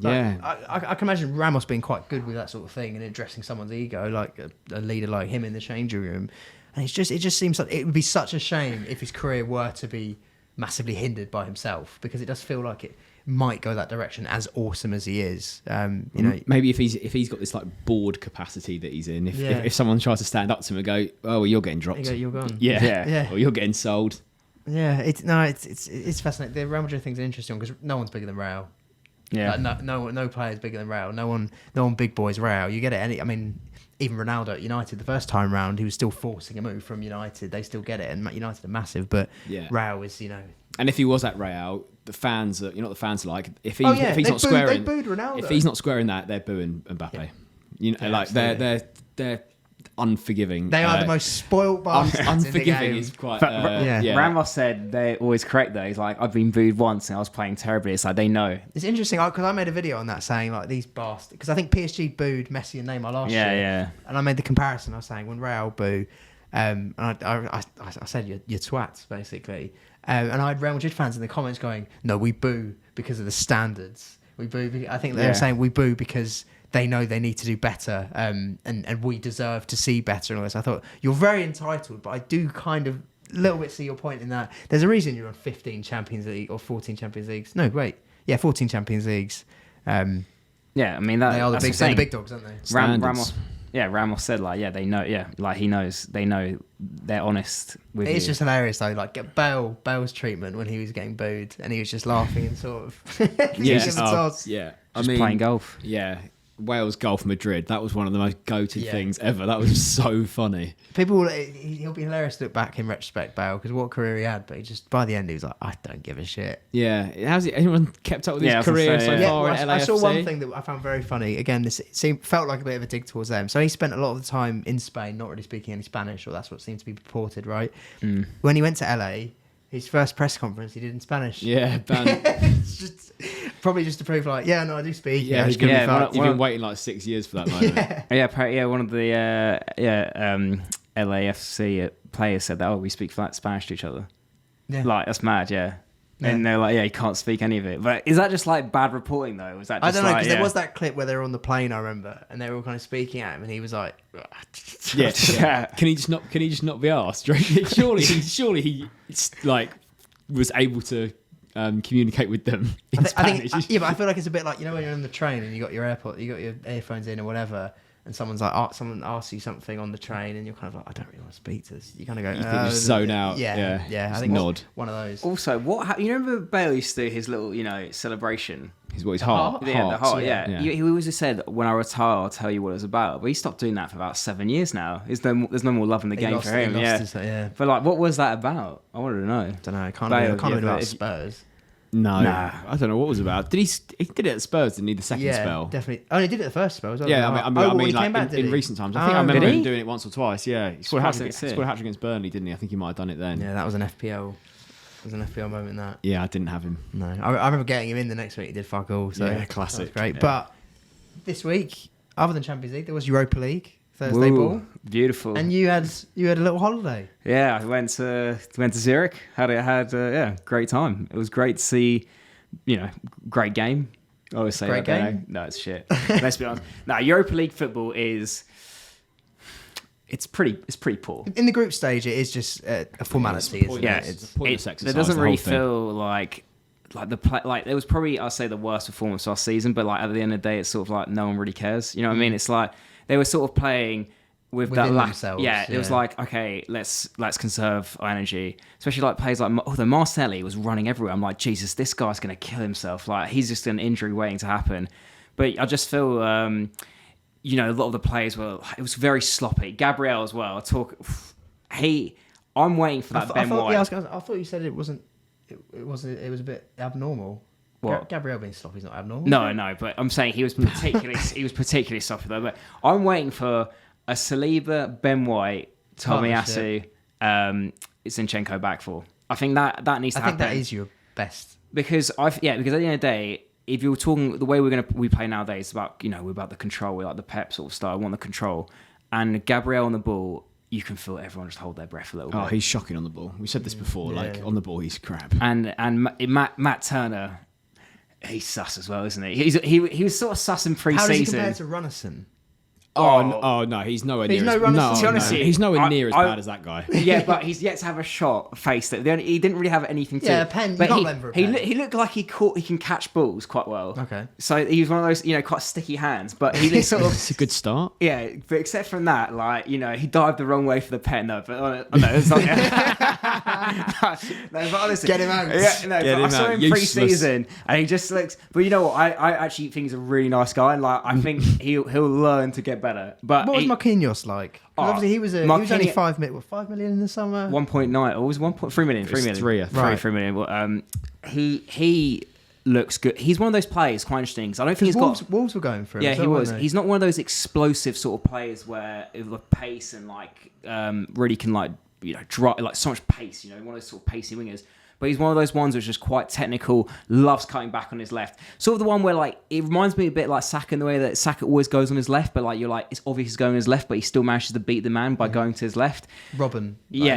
I can imagine Ramos being quite good with that sort of thing and addressing someone's ego, like a leader like him in the changing room. And it just seems like it would be such a shame if his career were to be massively hindered by himself, because it does feel like it might go that direction, as awesome as he is. Maybe if he's got this like board capacity that he's in, if someone tries to stand up to him and go, "Oh, well, you're getting dropped. You're gone." Or you're getting sold. Yeah, it's fascinating. The Real Madrid thing's an interesting one because no one's bigger than Real. Yeah, like no player's bigger than Real. No one big boys Real. You get it. I mean, even Ronaldo at United the first time round, he was still forcing a move from United. They still get it, and United are massive, but Real is And if he was at Real, the fans, the fans are like, if he's not squaring, they booed Ronaldo. If he's not squaring that, they're booing Mbappe. They're unforgiving. They are the most spoiled bastards in the unforgiving game. is quite. yeah. Ramos said they're always correct though. He's like, I've been booed once and I was playing terribly. It's like they know. It's interesting because I made a video on that saying like these bastards, because I think PSG booed Messi and Neymar last year. Yeah. And I made the comparison. I was saying when Real boo, and I said you're twats basically. And I had Real Madrid fans in the comments going, no, we boo because of the standards. We boo. I think they were saying we boo because they know they need to do better, and we deserve to see better and all this. I thought you're very entitled, but I do kind of a little bit see your point in that there's a reason you're on 15 Champions League or 14 Champions Leagues. No, wait, 14 Champions Leagues. Yeah, I mean that they are that's the big dogs, aren't they? Ramos. Yeah, Ramos said like, they know. Yeah, like he knows. They know. They're honest with you. It's just hilarious though. Like Bale's treatment when he was getting booed, and he was just laughing and sort of yeah. I mean, playing golf. Yeah. Wales Golf Madrid. That was one of the most goated things ever. That was so funny. People, he'll be hilarious to look back in retrospect, Bale, because what career he had. But he just by the end he was like, I don't give a shit. Yeah, how's it? Anyone kept up with his career so far at LAFC? I saw one thing that I found very funny. Again, felt like a bit of a dig towards them. So he spent a lot of the time in Spain, not really speaking any Spanish, or that's what seemed to be purported, right? When he went to LA, his first press conference he did in Spanish. Yeah, probably just to prove like, yeah, no, I do speak. Yeah, it's gonna be fun. You've been waiting like 6 years for that moment. One of the LAFC players said that. Oh, we speak Spanish to each other. Yeah. Like that's mad. Yeah. And they're like, he can't speak any of it. But is that just like bad reporting though? Was that just I don't know, because there was that clip where they were on the plane, I remember, and they were all kind of speaking at him, and he was like, yeah. Can he just not be asked? Surely he like was able to communicate with them in Spanish. But I feel like it's a bit like, when you're on the train and you got your earphones in or whatever, and someone asks you something on the train, and you're kind of like, I don't really want to speak to this. You kind of go, you think just zone out. Yeah. I think nod. One of those. Also, you remember Bale used to do his little, celebration. His heart. Yeah, the heart. Yeah. He always just said, when I retire, I'll tell you what it was about. But he stopped doing that for about 7 years now. There's no more love in the game for him. But like, what was that about? I wanted to know. I don't know. I can't remember about Spurs. No, I don't know what it was about. He did it at Spurs, didn't he? The second spell, definitely. Oh, he did it at the first spell as well. Yeah, I mean, he like came back, in recent times. I think I remember him doing it once or twice. Yeah, he scored a hat against Burnley, didn't he? I think he might have done it then. Yeah, that was an FPL. It was an FPL moment. That. Yeah, I didn't have him. No, I remember getting him in the next week. He did fuck all. So yeah, classic. That was great. Yeah. But this week, other than Champions League, there was Europa League. Thursday ball, beautiful. And you had a little holiday. Yeah, I went to Zurich. Had great time. It was great to see. Great game. I always say great that. game. No, it's shit. Let's be honest. Now, Europa League football it's pretty poor. In the group stage, it is just a formality, isn't it? It's a pointless exercise. It doesn't really feel like the play. Like it was probably, I'll say, the worst performance last season. But like at the end of the day, it's sort of like no one really cares. You know what I mean? It's like they were sort of playing with within that themselves. Yeah, it was like, okay, let's conserve our energy. Especially like players like although Marcelli was running everywhere. I'm like, Jesus, this guy's gonna kill himself. Like he's just an injury waiting to happen. But I just feel a lot of the players it was very sloppy. Gabriel as well. I'm waiting for that Ben White. I thought you said it wasn't. It was a bit abnormal. What? Gabriel being sloppy is not abnormal. No, but I'm saying he was particularly sloppy though. But I'm waiting for a Saliba, Ben White, Tomiyasu, Zinchenko back for. I think that needs to happen. I think that is your best. Because at the end of the day, if you're talking the way we play nowadays, it's about we're about the control, we like the Pep sort of style, we want the control. And Gabriel on the ball, you can feel everyone just hold their breath a little bit. Oh, he's shocking on the ball. We said this before, on the ball he's crap. And Matt Turner, he's sus as well, isn't he? He was sort of sus in pre-season. How does he compare to Runnison? Oh no, he's nowhere near. He's nowhere near as bad as that guy. Yeah, but he's yet to have a shot faced it. He didn't really have anything to. Yeah, a pen. But he looked like he can catch balls quite well. Okay. So he was one of those quite sticky hands, but he sort of. It's a good start. Yeah, but except from that, he dived the wrong way for the pen. No, but it's like. No, but honestly, get him out. Yeah, no, but I saw him pre-season, and he just looks. But you know what? I actually think he's a really nice guy, and I think he'll learn to get better. But what was Marquinhos like? Obviously, he was only 5 million in the summer. 1.9 or was 1.3 million? 3 million. 3 million. Well, he looks good. He's one of those players, quite interesting. Because I don't think he's got. Wolves were going for him. Yeah, he was. Weren't they? He's not one of those explosive sort of players where with pace and like really can like drive like so much pace. One of those sort of pacey wingers. But he's one of those ones which is quite technical, loves cutting back on his left. Sort of the one where like it reminds me a bit like Saka in the way that Saka always goes on his left, but like you're like it's obvious he's going on his left, but he still manages to beat the man by going to his left. Robin. Yeah.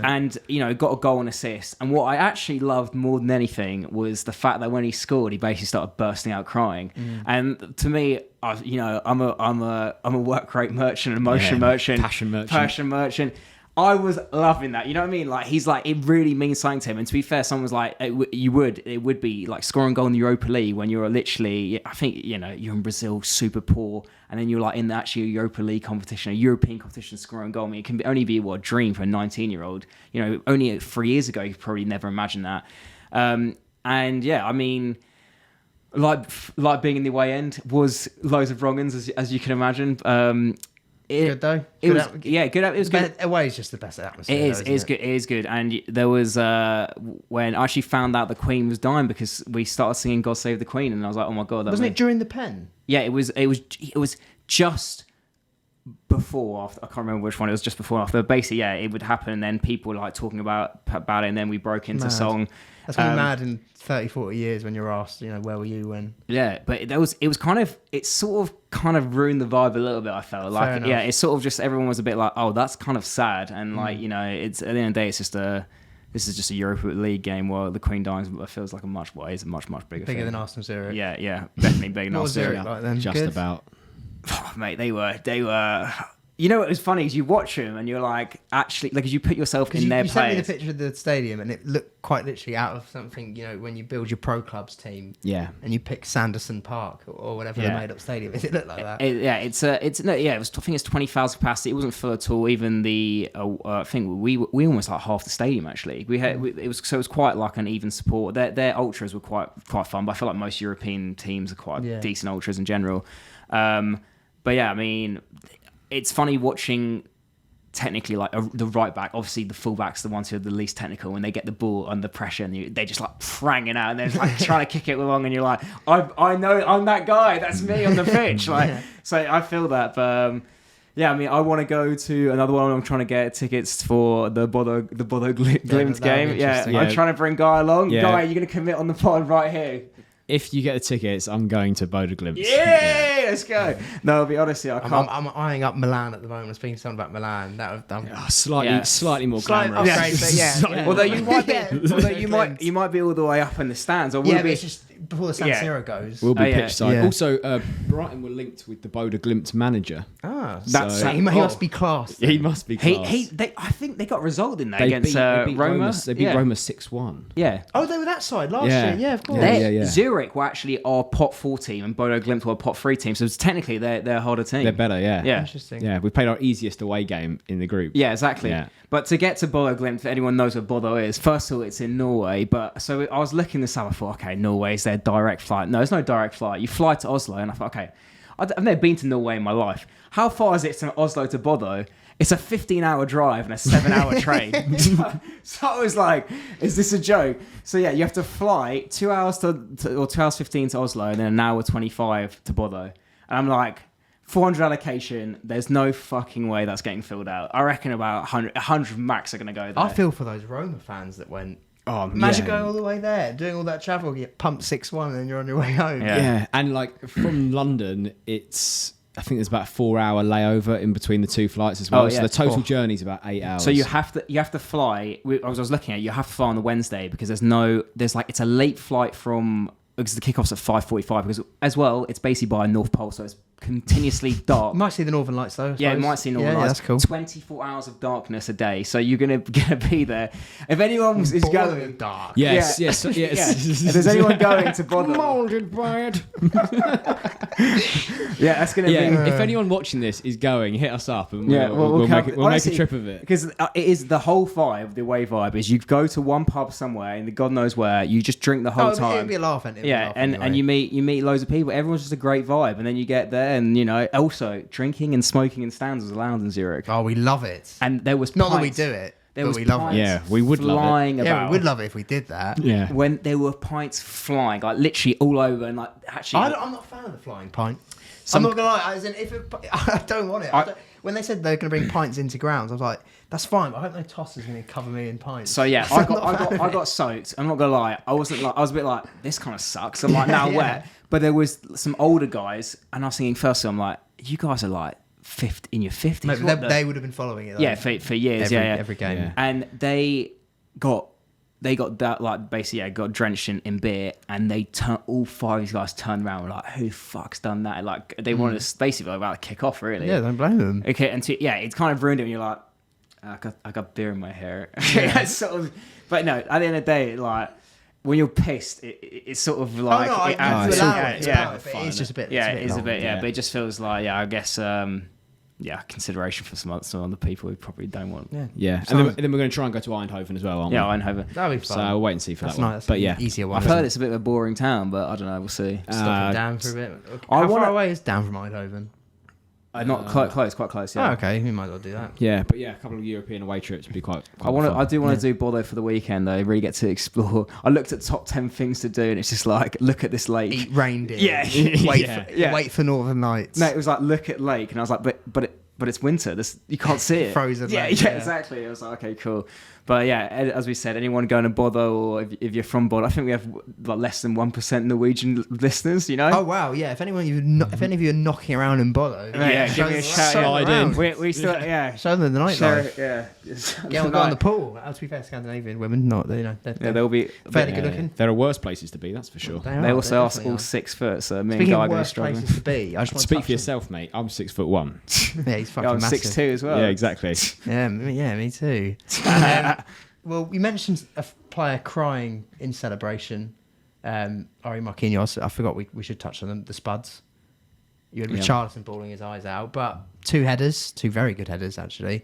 And got a goal and assist. And what I actually loved more than anything was the fact that when he scored, he basically started bursting out crying. And to me, I'm a work rate merchant, emotion merchant, passion merchant. I was loving that. You know what I mean? Like he's like, it really means something to him. And to be fair, someone was like, it would be like scoring a goal in the Europa League when you're literally, I think, you're in Brazil, super poor, and then you're like in the actual Europa League competition, a European competition, scoring a goal. I mean, it can only be a dream for a 19-year-old. Only 3 years ago, you could probably never imagined that. And yeah, I mean, like being in the away end was loads of wrong uns, as you can imagine. Good though. It was good. It was good. Away is just the best atmosphere. It is good. It is good. And there was when I actually found out the Queen was dying because we started singing "God Save the Queen," and I was like, "Oh my god!" Wasn't it during the pen? Yeah, it was just before. After I can't remember which one. It was just before. After. But basically, yeah, it would happen, and then people like talking about it, and then we broke into song. That's gonna be mad in 30, 40 years when you're asked, where were you when? Yeah, but it sort of ruined the vibe a little bit. I felt like, yeah, it's sort of just everyone was a bit like, oh, that's kind of sad, and like it's at the end of the day, it's just this is just a Europa League game where the Queen dying feels like a much bigger thing. Than Arsenal Zurich. Yeah, definitely bigger than Arsenal Zurich. Like then? Just Good. about. Oh, mate, they were. What was funny is you watch them and you're like, actually, like, as you put yourself in their you sent me the players. picture of the stadium and it looked quite literally out of something, when you build your pro clubs team. Yeah. And you pick Sanderson Park or whatever the made up stadium is. It looked like that. I think it's 20,000 capacity. It wasn't full at all. Even I think we almost like half the stadium actually. It was quite like an even support. Their ultras were quite fun, but I feel like most European teams are quite decent ultras in general. But yeah, I mean, it's funny watching technically like the right back, obviously the full backs, the ones who are the least technical, when they get the ball under pressure and they're just like pranging out and they're like trying to kick it along and you're like, I know I'm that guy, that's me on the pitch. So I feel that. But yeah, I mean, I want to go to another one. I'm trying to get tickets for the Bodo Glimt game. Yeah, I'm trying to bring Guy along. Yeah. Guy, you're going to commit on the pod right here. If you get the tickets, I'm going to Bodo Glimt. Yeah, let's go. No, I'll be honest here, I can't. I'm eyeing up Milan at the moment. I'm speaking to someone about Milan. Slightly more glamorous. Upgrade, Although you might be all the way up in the stands, or but it's just before the San Siro goes. We'll be pitch side. Yeah. Also, Brighton were linked with the Bodo Glimt manager. He must be class. He must be class. I think they got a result in that against Roma. They beat Roma 6-1. Yeah. Oh, they were that side last year. Yeah, of course. Zurich were actually our pot 4 team, and Bodo Glimt were a pot 3 team. So technically, they're a harder team. They're better. Yeah. Interesting. Yeah, we played our easiest away game in the group. Yeah, exactly. Yeah. But to get to Bodo Glimt, if anyone knows where Bodo is, first of all, it's in Norway. But so I was looking this up. I thought, okay, Norway, is there a direct flight? No, there's no direct flight. You fly to Oslo, and I thought, okay, I've never been to Norway in my life. How far is it from Oslo to Bodo? It's a 15-hour drive and a 7-hour train. So I was like, is this a joke? So yeah, you have to fly 2 hours or 2 hours 15 to Oslo, and then an hour 25 to Bodo. And I'm like, 400 allocation, there's no fucking way that's getting filled out. I reckon about 100 max are going to go there. I feel for those Roma fans that went, imagine going all the way there, doing all that travel, you get pumped 6-1 and then you're on your way home. Yeah. And like from London, I think there's about a 4-hour layover in between the 2 flights as well. So the total journey is about 8 hours. So you have to fly. I was looking at it, you have to fly on the Wednesday because it's a late flight because the kickoff's at 5:45 because as well it's basically by North Pole, so it's continuously dark. You might see the Northern Lights though. Yeah, you might see Northern Lights. That's cool. 24 hours of darkness a day, so you're gonna be there. If anyone is going dark, yes. If there's anyone going to bother, molded by it. Yeah, that's gonna be. If anyone watching this is going, hit us up and we'll make a trip of it. Because it is the whole vibe. The away vibe is you go to one pub somewhere in the God knows where. You just drink the whole time. It'd be a laugh. And you meet loads of people. Everyone's just a great vibe, and then you get there, and also drinking and smoking in stands was allowed in Zurich. Oh, we love it. And there was not that we do it. there But was we love it. pints Yeah, we would love it. flying about. Yeah, we would love it if we did that. Yeah. When there were pints flying, like literally all over, and like actually, I'm not a fan of the flying pint. Some- I'm not gonna lie. As in, I don't want it. When they said they were going to bring pints into grounds, I was like, "That's fine." But I hope no tosser's going to cover me in pints. So yeah, I'm not a fan of I it. got soaked. I'm not gonna lie. I was a bit like, this kind of sucks. I'm like, now Yeah. wet. But there was some older guys, and I was thinking firstly, I'm like, you guys are like 50 in your 50s. Maybe What the- they would have been following it. Though. yeah, for years. every game. Yeah. And they got that like basically got drenched in beer, and all 5 of these guys turned around and were like, who the fuck's done that? Like they wanted to basically about to kick off, really. Yeah, don't blame them. Okay, and it's kind of ruined it. And you're like, I got beer in my hair. It's sort of, but no, at the end of the day, like when you're pissed, it's sort of like no, I it adds- to allow yeah, it. It's yeah, part of it. It's just a bit. yeah, it's a bit long. but it just feels like I guess consideration for some other people who probably don't want. Yeah. So- And then we're going to try and go to Eindhoven as well, aren't Yeah, we? Eindhoven. That'll be So fun. we'll wait and see for That's that one. nice. But yeah. easier one. I've heard it's a bit of a boring town, but I don't know. We'll see. Stop it down for a bit. I How wanna- far away is down from Eindhoven? Not quite close, quite close. Yeah. Oh, okay. We might as well do that. Yeah, but yeah, a couple of European away trips would be quite I fun. do want to do Bordeaux for the weekend though. Really get to explore. I looked at top 10 things to do, and it's just like look at this lake. Eat reindeer. Yeah. Wait Yeah. for Yeah. wait for Northern Lights. No, it was like look at lake, and I was like, but it's winter. You can't see it. Frozen Yeah, lake, yeah, yeah. exactly. I was like, okay, cool. But yeah, as we said, anyone going to Bordeaux, or if you're from Bordeaux, I think we have like less than 1% Norwegian listeners. You know. Oh wow, yeah. If any of you are knocking around in Bordeaux, Yeah, show give me a them- shout. show them Slide around. in. We still Show them the nightlife. yeah. Get on, go on the pool. To be fair, Scandinavian women, not they're Yeah, they'll be fairly good looking. There are worse places to be, that's for sure. They also They are definitely all are. 6 foot, so me Speaking and Guy are of going to worst struggle. places to be, I just want to Speak touch for yourself, mate. I'm 6'1". Yeah, he's fucking Yeah, I'm massive. 6'2" as well. Yeah, exactly. Yeah, me too. Well, you mentioned a player crying in celebration. Ari Marquinhos. I forgot we should touch on them. The Spuds. You had Yeah. Richarlison bawling his eyes out, but 2 headers, 2 very good headers actually.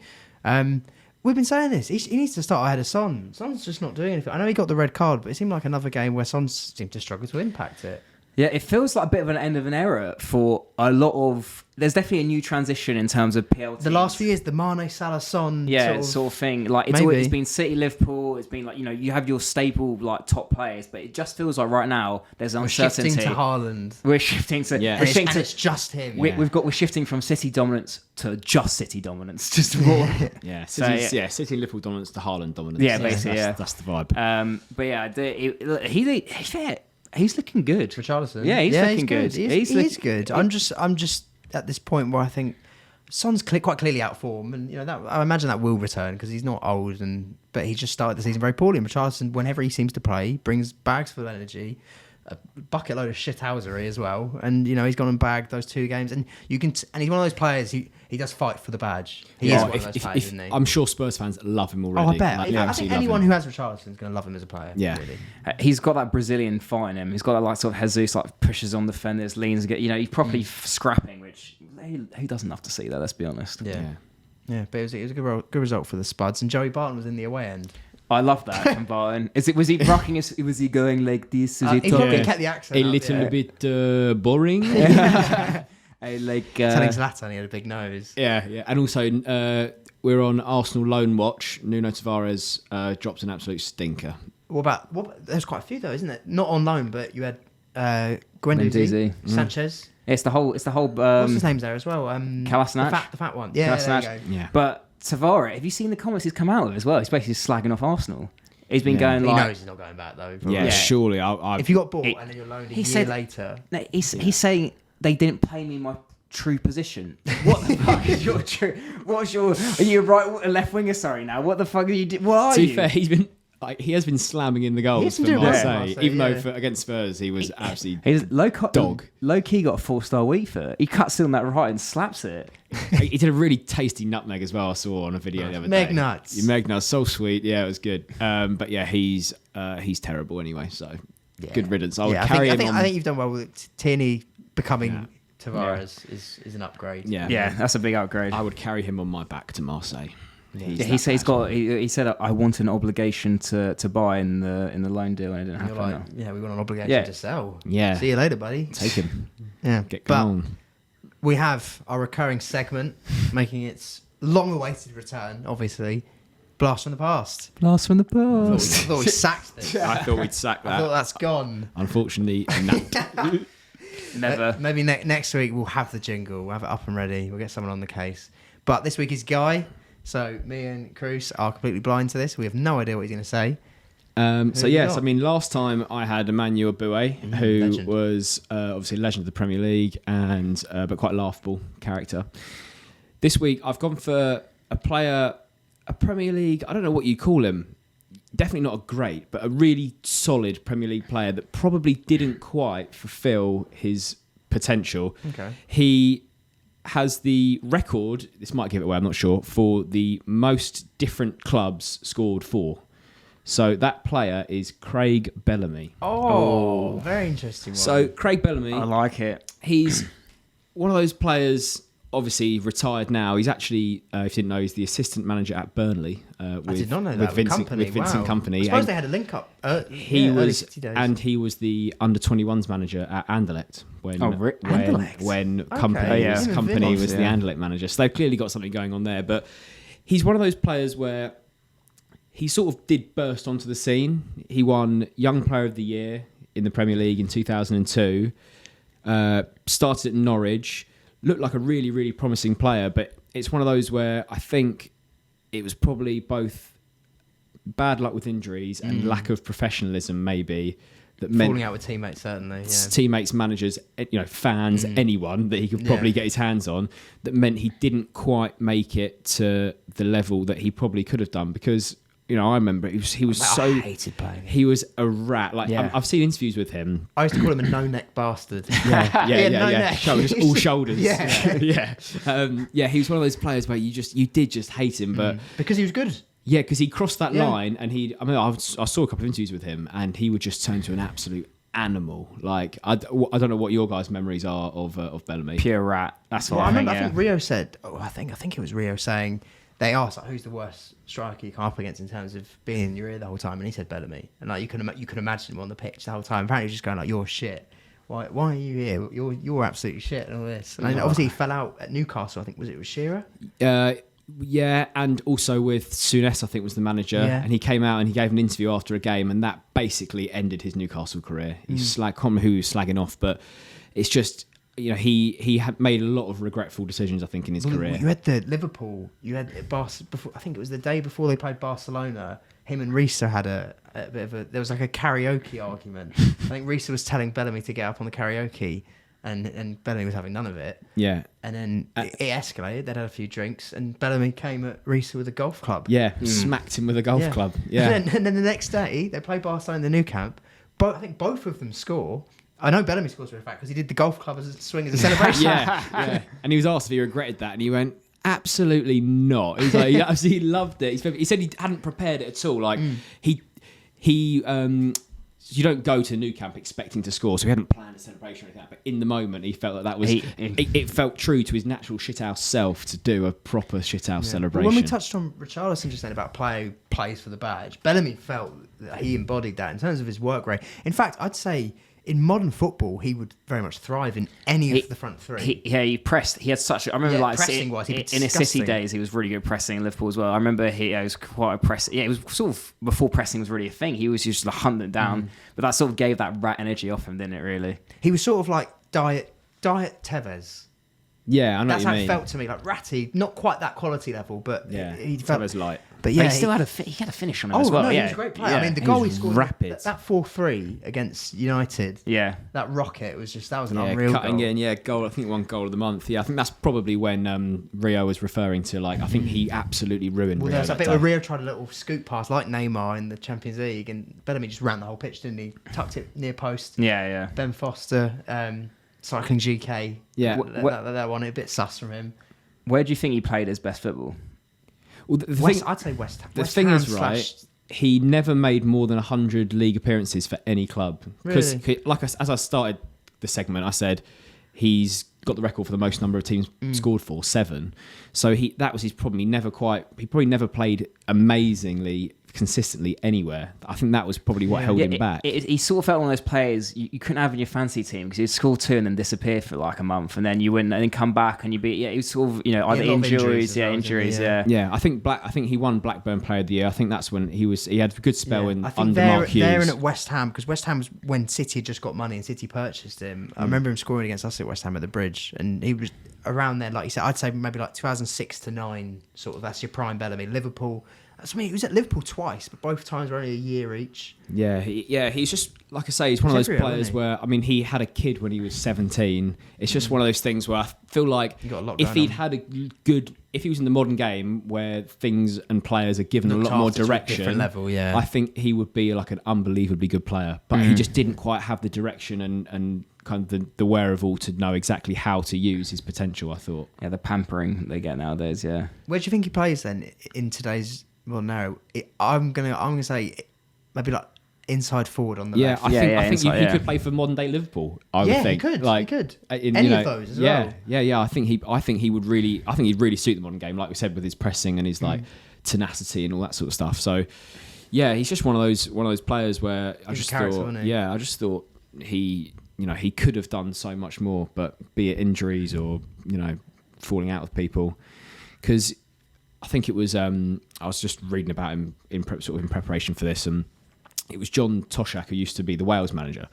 We've been saying this. He needs to start ahead of Son. Son's just not doing anything. I know he got the red card, but it seemed like another game where Son seemed to struggle to impact it. Yeah, it feels like a bit of an end of an era for a lot of. There's definitely a new transition in terms of PLT. The last few years, the Mane, Salah, Son, yeah, sort of thing. Like it's maybe. it's been City, Liverpool. It's been like you have your staple like top players, but it just feels like right now there's We're uncertainty. shifting to Haaland. We're shifting to Yeah. we're And shifting it's just him. we're shifting from City dominance to just City dominance, just raw. Yeah, So, City and Liverpool dominance to Haaland dominance. Yeah, basically, That's the vibe. But yeah, he's looking good. Richarlison. Yeah, he's looking good. He's He's good. I'm just at this point where I think Son's quite clearly out of form, and that I imagine that will return because he's not old, but he just started the season very poorly. And Richarlison, whenever he seems to play, brings bags full of energy, a bucket load of shithousery as well, and he's gone and bagged those 2 games, and and he's one of those players he does fight for the badge. He is one of those players, isn't he? I'm sure Spurs fans love him already. Oh, I bet. Like, I think absolutely love anyone him. who has Richarlison is going to love him as a player. Yeah. Really. He's got that Brazilian fight in him. He's got that like sort of Jesus like pushes on defenders, leans, he's properly scrapping, which who doesn't love to see that? Let's be honest. Yeah, but it was a good result for the Spuds, and Joey Barton was in the away end. I love that from Barton. Was he rocking his? Was he going like this? Was He talking- probably kept the accent. A up, little yeah. bit boring. I like Telling Zlatan he had a big nose. Yeah. And also, we're on Arsenal loan watch. Nuno Tavares dropped an absolute stinker. There's quite a few though, isn't it? Not on loan, but you had Guendouzi. Guendouzi, Sanchez. It's the whole. What's his name's there as well? Kolasinac? The fat one. Yeah, there you go. Yeah. But Tavares, have you seen the comments he's come out with as well? He's basically slagging off Arsenal. He's been going He like. knows he's not going back though. probably. Yeah, surely. If you got bought He- and then you're loaned a he year said- later, No, he's saying they didn't play me in my true position. What the fuck is your true? Are you a right, a left winger? Sorry, now what the fuck are you? What are To you? be fair, he has been slamming in the He goals has for been doing well for Marseille, Marseille, even yeah. though against Spurs he was absolutely. He's Dog. Low key got a 4-star week for it. He cuts in that right and slaps it. He did a really tasty nutmeg as well. I saw on a video the other Meg day. nuts. Yeah, Meg nuts, so sweet. Yeah, it was good. But yeah, he's terrible anyway. So good riddance. I would carry him on. I think you've done well with Tierney becoming Tavares is an upgrade. Yeah, That's a big upgrade. I would carry him on my back to Marseille. Yeah, he said he said I want an obligation to buy in the loan deal, and it didn't And you're happen. like, we want an obligation Yeah. to sell. Yeah. See you later, buddy. Take him. Yeah. Get But going. we have our recurring segment making its long-awaited return, obviously. Blast from the past. Blast from the I past. thought we sacked this. I thought we'd sack I thought that. that's gone. Unfortunately, no. Never. Maybe next week we'll have the jingle. We'll have it up and ready. We'll get someone on the case. But this week is Guy. So me and Cruz are completely blind to this. We have no idea what he's going to say. So yes, I mean, last time I had Emmanuel Boué, who legend. was obviously a legend of the Premier League and but quite a laughable character. This week I've gone for a player, a Premier League. I don't know what you call him. Definitely not a great, but a really solid Premier League player that probably didn't quite fulfil his potential. Okay. He has the record. This might give it away. I'm not sure for the most different clubs scored for. So that player is Craig Bellamy. Oh, very interesting one. So Craig Bellamy, I like it. he's one of those players, obviously retired now. He's actually, if you didn't know, he's the assistant manager at Burnley. With, I did not know that. With Vincent Company. With Vincent Wow. Company. I suppose And they had a link up. he early was, City days. and he was the under-21s manager at Anderlecht when Anderlecht? when Okay. Company Oh, yeah. was, Him and Company Vimos, was the yeah. Anderlecht manager. So they've clearly got something going on there. But he's one of those players where he sort of did burst onto the scene. He won Young Player of the Year in the Premier League in 2002. Started at Norwich. Looked like a really, really promising player. But it's one of those where I think it was probably both bad luck with injuries and lack of professionalism, maybe, that meant falling out with teammates, certainly. Yeah. teammates, managers, fans, anyone that he could probably get his hands on, that meant he didn't quite make it to the level that he probably could have done. Because I remember he was I so hated playing him. he was a rat. Like Yeah. I've seen interviews with him. I used to call him a no-neck bastard. Yeah. no neck. Just all shoulders. Yeah. yeah. He was one of those players where you did just hate him, but. Because he was good. Yeah, because he crossed that Yeah. line, and I saw a couple of interviews with him, and he would just turn to an absolute animal. Like I don't know what your guys' memories are of Bellamy. Pure rat. That's what Well, I think. I think Rio said. I think it was Rio saying they asked like, who's the worst striker you come up against in terms of being in your ear the whole time, and he said Bellamy. And like you can imagine him on the pitch the whole time. Apparently, he was just going like, "You're shit. Why are you here? You're absolutely shit." And all this. And then obviously he fell out at Newcastle. I think was it with Shearer. Yeah, and also with Souness, I think was the manager, and he came out and he gave an interview after a game, and that basically ended his Newcastle career. He's like, can't remember who he was slagging off, but it's just he had made a lot of regretful decisions, I think, in his career. You had the Liverpool. You had before. I think it was the day before they played Barcelona. Him and Risa had a bit of a. There was like a karaoke argument. I think Risa was telling Bellamy to get up on the karaoke, and Bellamy was having none of it. Yeah. And then it escalated. They'd had a few drinks, and Bellamy came at Risa with a golf club. Yeah, smacked him with a golf club. Yeah. And then the next day, they play Barcelona in the new camp. I think both of them score. I know Bellamy scores for a fact because he did the golf club as a swing as a celebration. yeah. And he was asked if he regretted that, and he went, absolutely not. He was like, he absolutely loved it. He said he hadn't prepared it at all. Like you don't go to Nou Camp expecting to score, so he hadn't planned a celebration or anything like that. But in the moment, he felt that was it felt true to his natural shithouse self to do a proper shithouse celebration. Well, when we touched on Richarlison just then about player who plays for the badge, Bellamy felt that he embodied that in terms of his work rate. In fact, I'd say in modern football, he would very much thrive in any of the front three. He pressed. He had such. I remember pressing-wise, he'd be in his City disgusting. days, he was really good pressing in Liverpool as well. I remember he was quite a press. Yeah, it was sort of before pressing was really a thing. He was just like hunting down, but that sort of gave that rat energy off him, didn't it? Really. He was sort of like Diet Tevez. Yeah, I know That's what how you it mean. felt to me, like ratty, not quite that quality level, but Yeah, he felt Tevez light. But But yeah, he still had a finish on him as well. No, yeah, he was a great player. Yeah. I mean, the He goal he was scored, rapid. that 4-3 against United, Yeah. that rocket was just, that was an Yeah, unreal cutting goal. in, goal. I think one goal of the month. Yeah, I think that's probably when Rio was referring to. Like, I think he absolutely ruined. Well, Rio there's a that bit day. where Rio tried a little scoop pass like Neymar in the Champions League, and Bellamy just ran the whole pitch, didn't he? Tucked it near post. Yeah. Ben Foster, cycling GK. Yeah. That one, a bit sus from him. Where do you think he played his best football? Well, the West, thing, I'd say West Ham. the West thing Ham is, right, slash- he never made more than 100 league appearances for any club. Because, Really? as I started the segment, I said he's got the record for the most number of teams scored for, 7. So that was his problem. He probably never played amazingly consistently anywhere. I think that was probably what held him back. He sort of felt one of those players you couldn't have in your fantasy team because he'd score 2 and then disappear for like a month, and then you win and then come back and you'd be he was sort of either injuries. Yeah, I think he won Blackburn Player of the Year. I think that's when he had a good spell under Mark Hughes. They're in at West Ham, because West Ham was when City had just got money and City purchased him. I remember him scoring against us at West Ham at the Bridge, and he was around there, like you said. I'd say maybe like 2006 to 9, sort of. That's your prime Bellamy. Liverpool. He was at Liverpool twice, but both times were only a year each. He's just, like I say, he's one of those players where, I mean, he had a kid when he was 17. It's just one of those things where I feel like if he was in the modern game where things and players are given a lot more direction, different level, I think he would be like an unbelievably good player. But he just didn't quite have the direction and kind of the wherewithal to know exactly how to use his potential, I thought. Yeah, the pampering they get nowadays, yeah. Where do you think he plays then in today's... Well, no, I'm gonna say maybe like inside forward on the left. I think he could play for modern day Liverpool. I would think he could. Like, he could. Any of those as well. Yeah. I think he'd really suit the modern game, like we said, with his pressing and his like tenacity and all that sort of stuff. So yeah, he's just one of those players where I just thought he could have done so much more, but be it injuries or falling out with people, because. I think it was. I was just reading about him in preparation for this, and it was John Toshak, who used to be the Wales manager,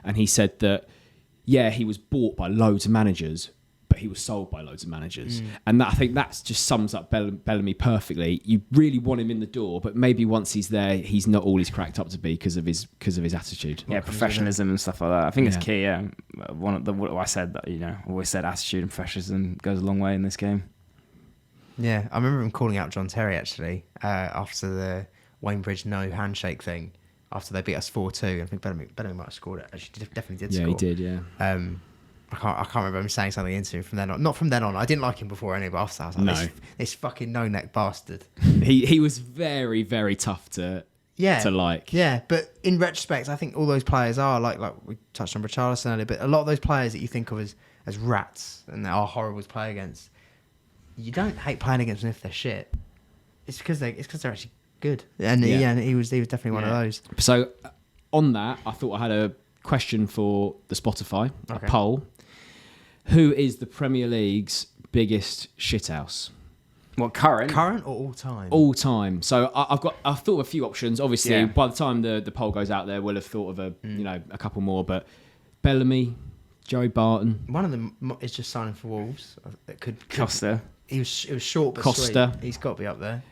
and he said that he was bought by loads of managers, but he was sold by loads of managers, and I think that just sums up Bellamy perfectly. You really want him in the door, but maybe once he's there, he's not all he's cracked up to be because of his attitude. Yeah, professionalism and stuff like that. I think it's key. Yeah, what I said that always said attitude and professionalism goes a long way in this game. Yeah, I remember him calling out John Terry actually after the Wayne Bridge no handshake thing after they beat us 4-2. I think Bellamy might have scored it. Actually, definitely did score. Yeah, he did. Yeah. I can't remember him saying something into him from then on. Not from then on. I didn't like him before anyway. But after that, I was like, this fucking no neck bastard. He was very, very tough to like. Yeah, but in retrospect, I think all those players are like we touched on Richarlison earlier, but a lot of those players that you think of as rats and that are horrible to play against. You don't hate playing against them if they're shit. It's because they're actually good. And he was definitely one of those. So on that, I thought I had a question for the Spotify, a poll. Who is the Premier League's biggest shithouse? What, current or all time? All time. So I've thought of a few options. Obviously, by the time the poll goes out there, we'll have thought of a couple more. But Bellamy, Joey Barton. One of them is just signing for Wolves. It could Costa. It was short but Costa. Sweet. He's got to be up there.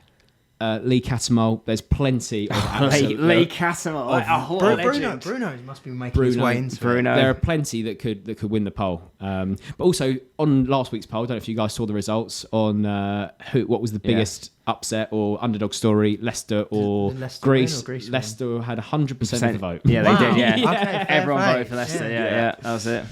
Lee Cattermole. There's plenty of Lee Cattermole. Bruno must be making his way into Bruno. There are plenty that could win the poll. But also on last week's poll, I don't know if you guys saw the results on what was the biggest upset or underdog story, Leicester or Greece. Leicester had 100% of the vote. Yeah, they did. Yeah, Okay, everyone voted for Leicester. Yeah, that was it.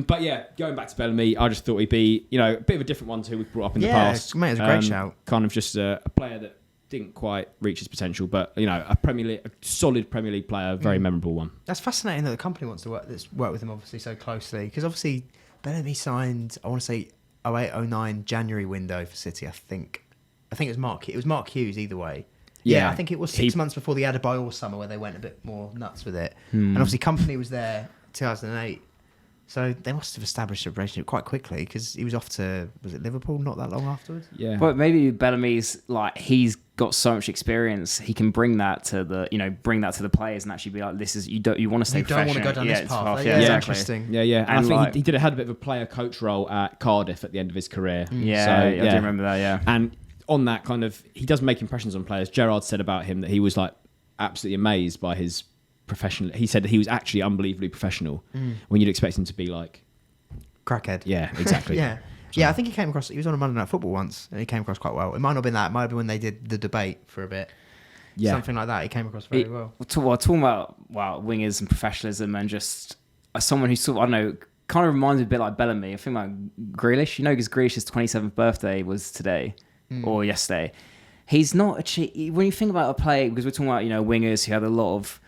But yeah, going back to Bellamy, I just thought he'd be a bit of a different one to who we've brought up in the past. Mate, it's a great shout. Kind of just a player that didn't quite reach his potential, but a solid Premier League player, very memorable one. That's fascinating that the company wants to work with him obviously so closely, because obviously Bellamy signed, I want to say 08-09 January window for City. I think it was Mark Hughes either way. Yeah, I think it was 6 months before the Adebayor summer where they went a bit more nuts with it. And obviously company was there 2008. So they must have established a relationship quite quickly, because he was off to, was it Liverpool not that long afterwards? Yeah. But maybe Bellamy's he's got so much experience, he can bring that to the players and actually be like, this is you want to stay professional. You don't want to go down this path. Yeah, exactly. Interesting. Yeah. And I think he had a bit of a player coach role at Cardiff at the end of his career. I do remember that. Yeah. And on that kind of, he does make impressions on players. Gerrard said about him that he was absolutely amazed by his professional. He said that he was actually unbelievably professional when you'd expect him to be crackhead. Yeah, exactly. Yeah, I think he came across. He was on a Monday Night Football once, and he came across quite well. It might not have been that. It might have been when they did the debate for a bit. Yeah, something like that. He came across very well. Talking about wingers and professionalism, and just as someone who sort of, I don't know, kind of reminds me a bit like Bellamy. I think like Grealish. Because Grealish's 27th birthday was today or yesterday. He's not when you think about a player, because we're talking about wingers who had a lot of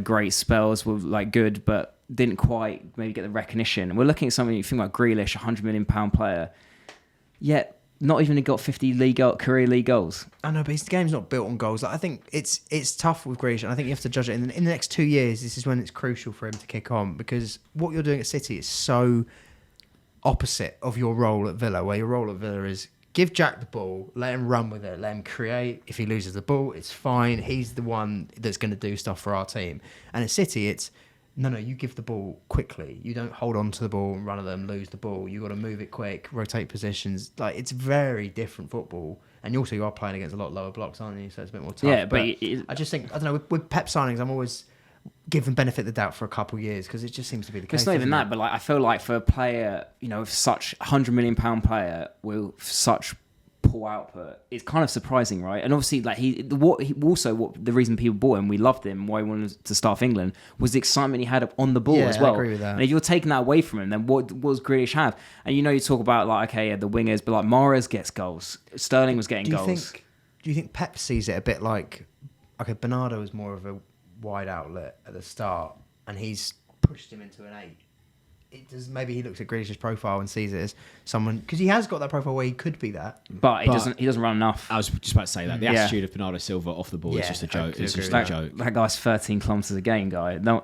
great spells, were good, but didn't quite maybe get the recognition. And we're looking at something, you think about Grealish, £100 million player, yet not even got 50 career league goals. I know, but his game's not built on goals. Like, I think it's tough with Grealish, and I think you have to judge it in the next 2 years. This is when it's crucial for him to kick on, because what you're doing at City is so opposite of your role at Villa, where your role at Villa is give Jack the ball, let him run with it, let him create. If he loses the ball, it's fine. He's the one that's going to do stuff for our team. And at City, it's no, you give the ball quickly. You don't hold on to the ball and run at them, lose the ball. You got to move it quick, rotate positions. Like, it's very different football. And also, you are playing against a lot lower blocks, aren't you? So it's a bit more tough. Yeah, but I just think, I don't know, with Pep signings, I'm always give benefit of the doubt for a couple of years, because it just seems to be the case. It's not even that, but like, I feel like for a player, with such £100 million player with such poor output, it's kind of surprising, right? And obviously, like the reason people bought him, we loved him, why he wanted to start for England, was the excitement he had on the ball as well. I agree with that. And if you're taking that away from him, then what does Grealish have? And you talk about like, okay, the wingers, but like Mahrez gets goals, Sterling was getting goals. Do you think Pep sees it a bit like, okay, Bernardo was more of a wide outlet at the start, and he's pushed him into an 8? Maybe he looks at Grealish's profile and sees it as someone, because he has got that profile where he could be that, but he doesn't run enough. I was just about to say that the attitude of Bernardo Silva off the ball is just a joke. It's just a joke. That guy's 13 kilometres a game guy. No,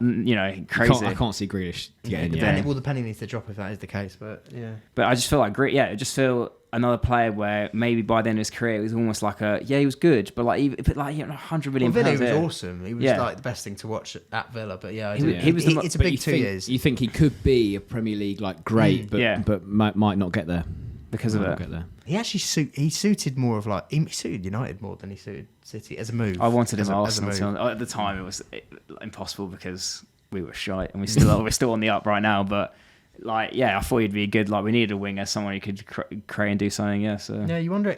crazy. I can't see Grealish getting in. Well, the penny needs to drop if that is the case, but yeah. But I just feel like I just feel another player where maybe by the end of his career it was almost like he was good, but like £100 million. Villa was awesome. He was like the best thing to watch at Villa. But yeah, it's a big 2 years. You think he could be a Premier League great, but might not get there because of it. He actually he suited more of he suited United more than he suited City as a move. I wanted him Arsenal at the time. It was impossible because we were shite, and we're still on the up right now, but. I thought he'd be good. We needed a winger, someone who could create and do something. Yeah, so you wonder.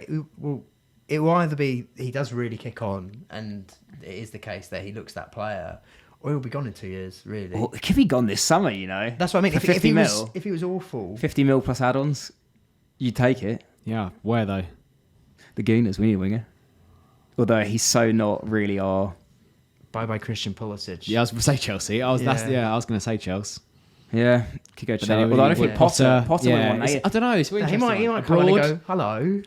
It will either be he does really kick on, and it is the case that he looks that player, or he'll be gone in 2 years. Really, well, it could be gone this summer. That's what I mean. For If he was awful, 50 mil plus add-ons, you'd take it. Yeah, where though? The Gooners, we need a winger. Although he's so not really our. Bye Christian Pulisic. Yeah, I was going to say Chelsea. I was going to say Chelsea. Yeah, could go Chelsea. Although I don't think Potter would want I don't know. It's really he might come and go, hello.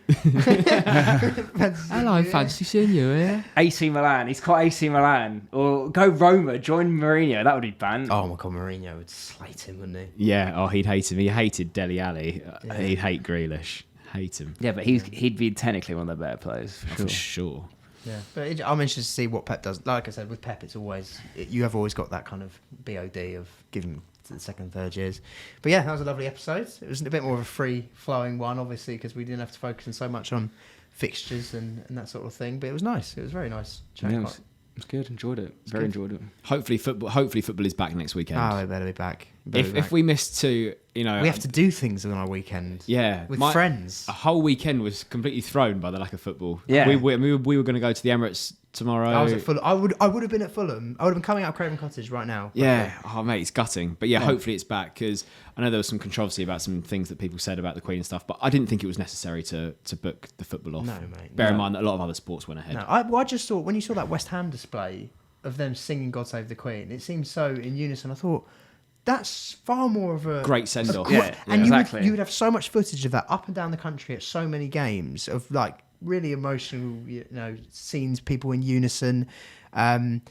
Hello, fancy seeing you here. AC Milan. He's caught AC Milan. Or go Roma, join Mourinho. That would be banned. Oh my God, Mourinho would slate him, wouldn't he? Yeah, he'd hate him. He hated Dele Alli. He'd hate Grealish. Hate him. Yeah, but he'd be technically one of the better players, for sure. Yeah, but I'm interested to see what Pep does. Like I said, with Pep, it's always you have always got that kind of BOD of giving to the second, third years. But yeah, that was a lovely episode. It was a bit more of a free-flowing one, obviously, because we didn't have to focus on so much on fixtures and that sort of thing. But it was nice. It was very nice. Yeah, it was good. Enjoyed it. Very enjoyed it. Hopefully football is back next weekend. Oh, they better be back. If we missed two, we have to do things on our weekend. Yeah, with friends. A whole weekend was completely thrown by the lack of football. Yeah, we were going to go to the Emirates tomorrow. I was at Fulham. I would have been at Fulham. I would have been coming out of Craven Cottage right now. Yeah. Oh mate, it's gutting. But yeah, hopefully it's back, because I know there was some controversy about some things that people said about the Queen and stuff. But I didn't think it was necessary to book the football off. No, mate. Bear in mind that a lot of other sports went ahead. No, I just thought when you saw that West Ham display of them singing "God Save the Queen," it seemed so in unison. I thought that's far more of a great send off. And you would have so much footage of that up and down the country at so many games of really emotional, scenes, people in unison. And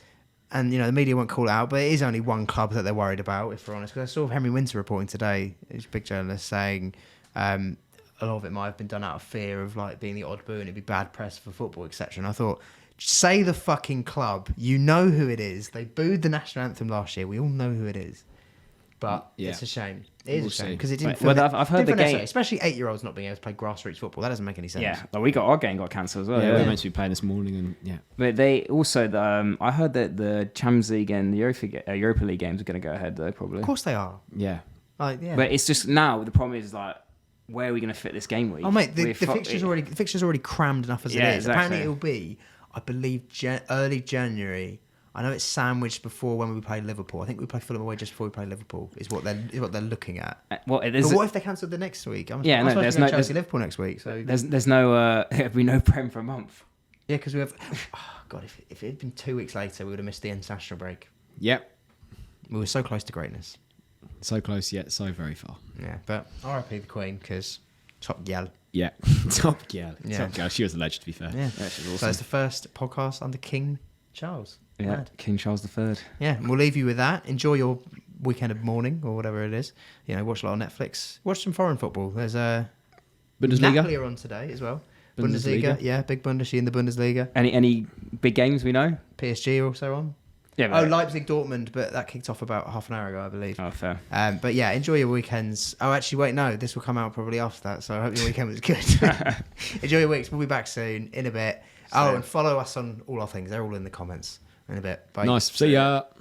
the media won't call it out, but it is only one club that they're worried about, if we're honest. Because I saw Henry Winter reporting today, he's a big journalist, saying a lot of it might have been done out of fear of being the odd boo and it'd be bad press for football, etc. And I thought, say the fucking club, you know who it is. They booed the national anthem last year. We all know who it is. But it's a shame. It is a shame because it didn't. I've heard the game, especially 8-year-olds not being able to play grassroots football. That doesn't make any sense. Yeah, but our game got cancelled as well. Yeah, we were meant to be playing this morning, and But they also, I heard that the Champions League and the Europa League games are going to go ahead though, probably. Of course they are. Yeah. But it's just now the problem is where are we going to fit this game week? Oh mate, the fixture's already crammed enough as it is. Exactly. Apparently it'll be, I believe, early January. I know it's sandwiched before when we play Liverpool. I think we play Fulham away just before we play Liverpool. Is what they're looking at. But what if they cancelled the next week? There's no Chelsea Liverpool next week. So there's no there'll be no Prem for a month. Yeah, because we have. Oh God, if it had been 2 weeks later, we would have missed the international break. Yep. We were so close to greatness. So close yet so very far. Yeah, but R.I.P. the Queen, because top gal. Yeah, top gal. Yeah. Top gal. She was a legend, to be fair. Yeah, Yeah, she's so awesome. it's the first podcast under King Charles. Yeah, Mad. King Charles III. Yeah, and we'll leave you with that. Enjoy your weekend of mourning or whatever it is. You know, watch a lot of Netflix. Watch some foreign football. There's Bundesliga. Napoli are on today as well. Bundesliga, yeah, big Bundesliga in the Bundesliga. Any big games we know? PSG are also on. Yeah. Oh, Leipzig, Dortmund, but that kicked off about half an hour ago, I believe. Oh, fair. But yeah, enjoy your weekends. Oh, actually, wait, no, this will come out probably after that, so I hope your weekend was good. Enjoy your weeks. We'll be back soon in a bit. Oh, and follow us on all our things. They're all in the comments in a bit. Bye. Nice. See ya.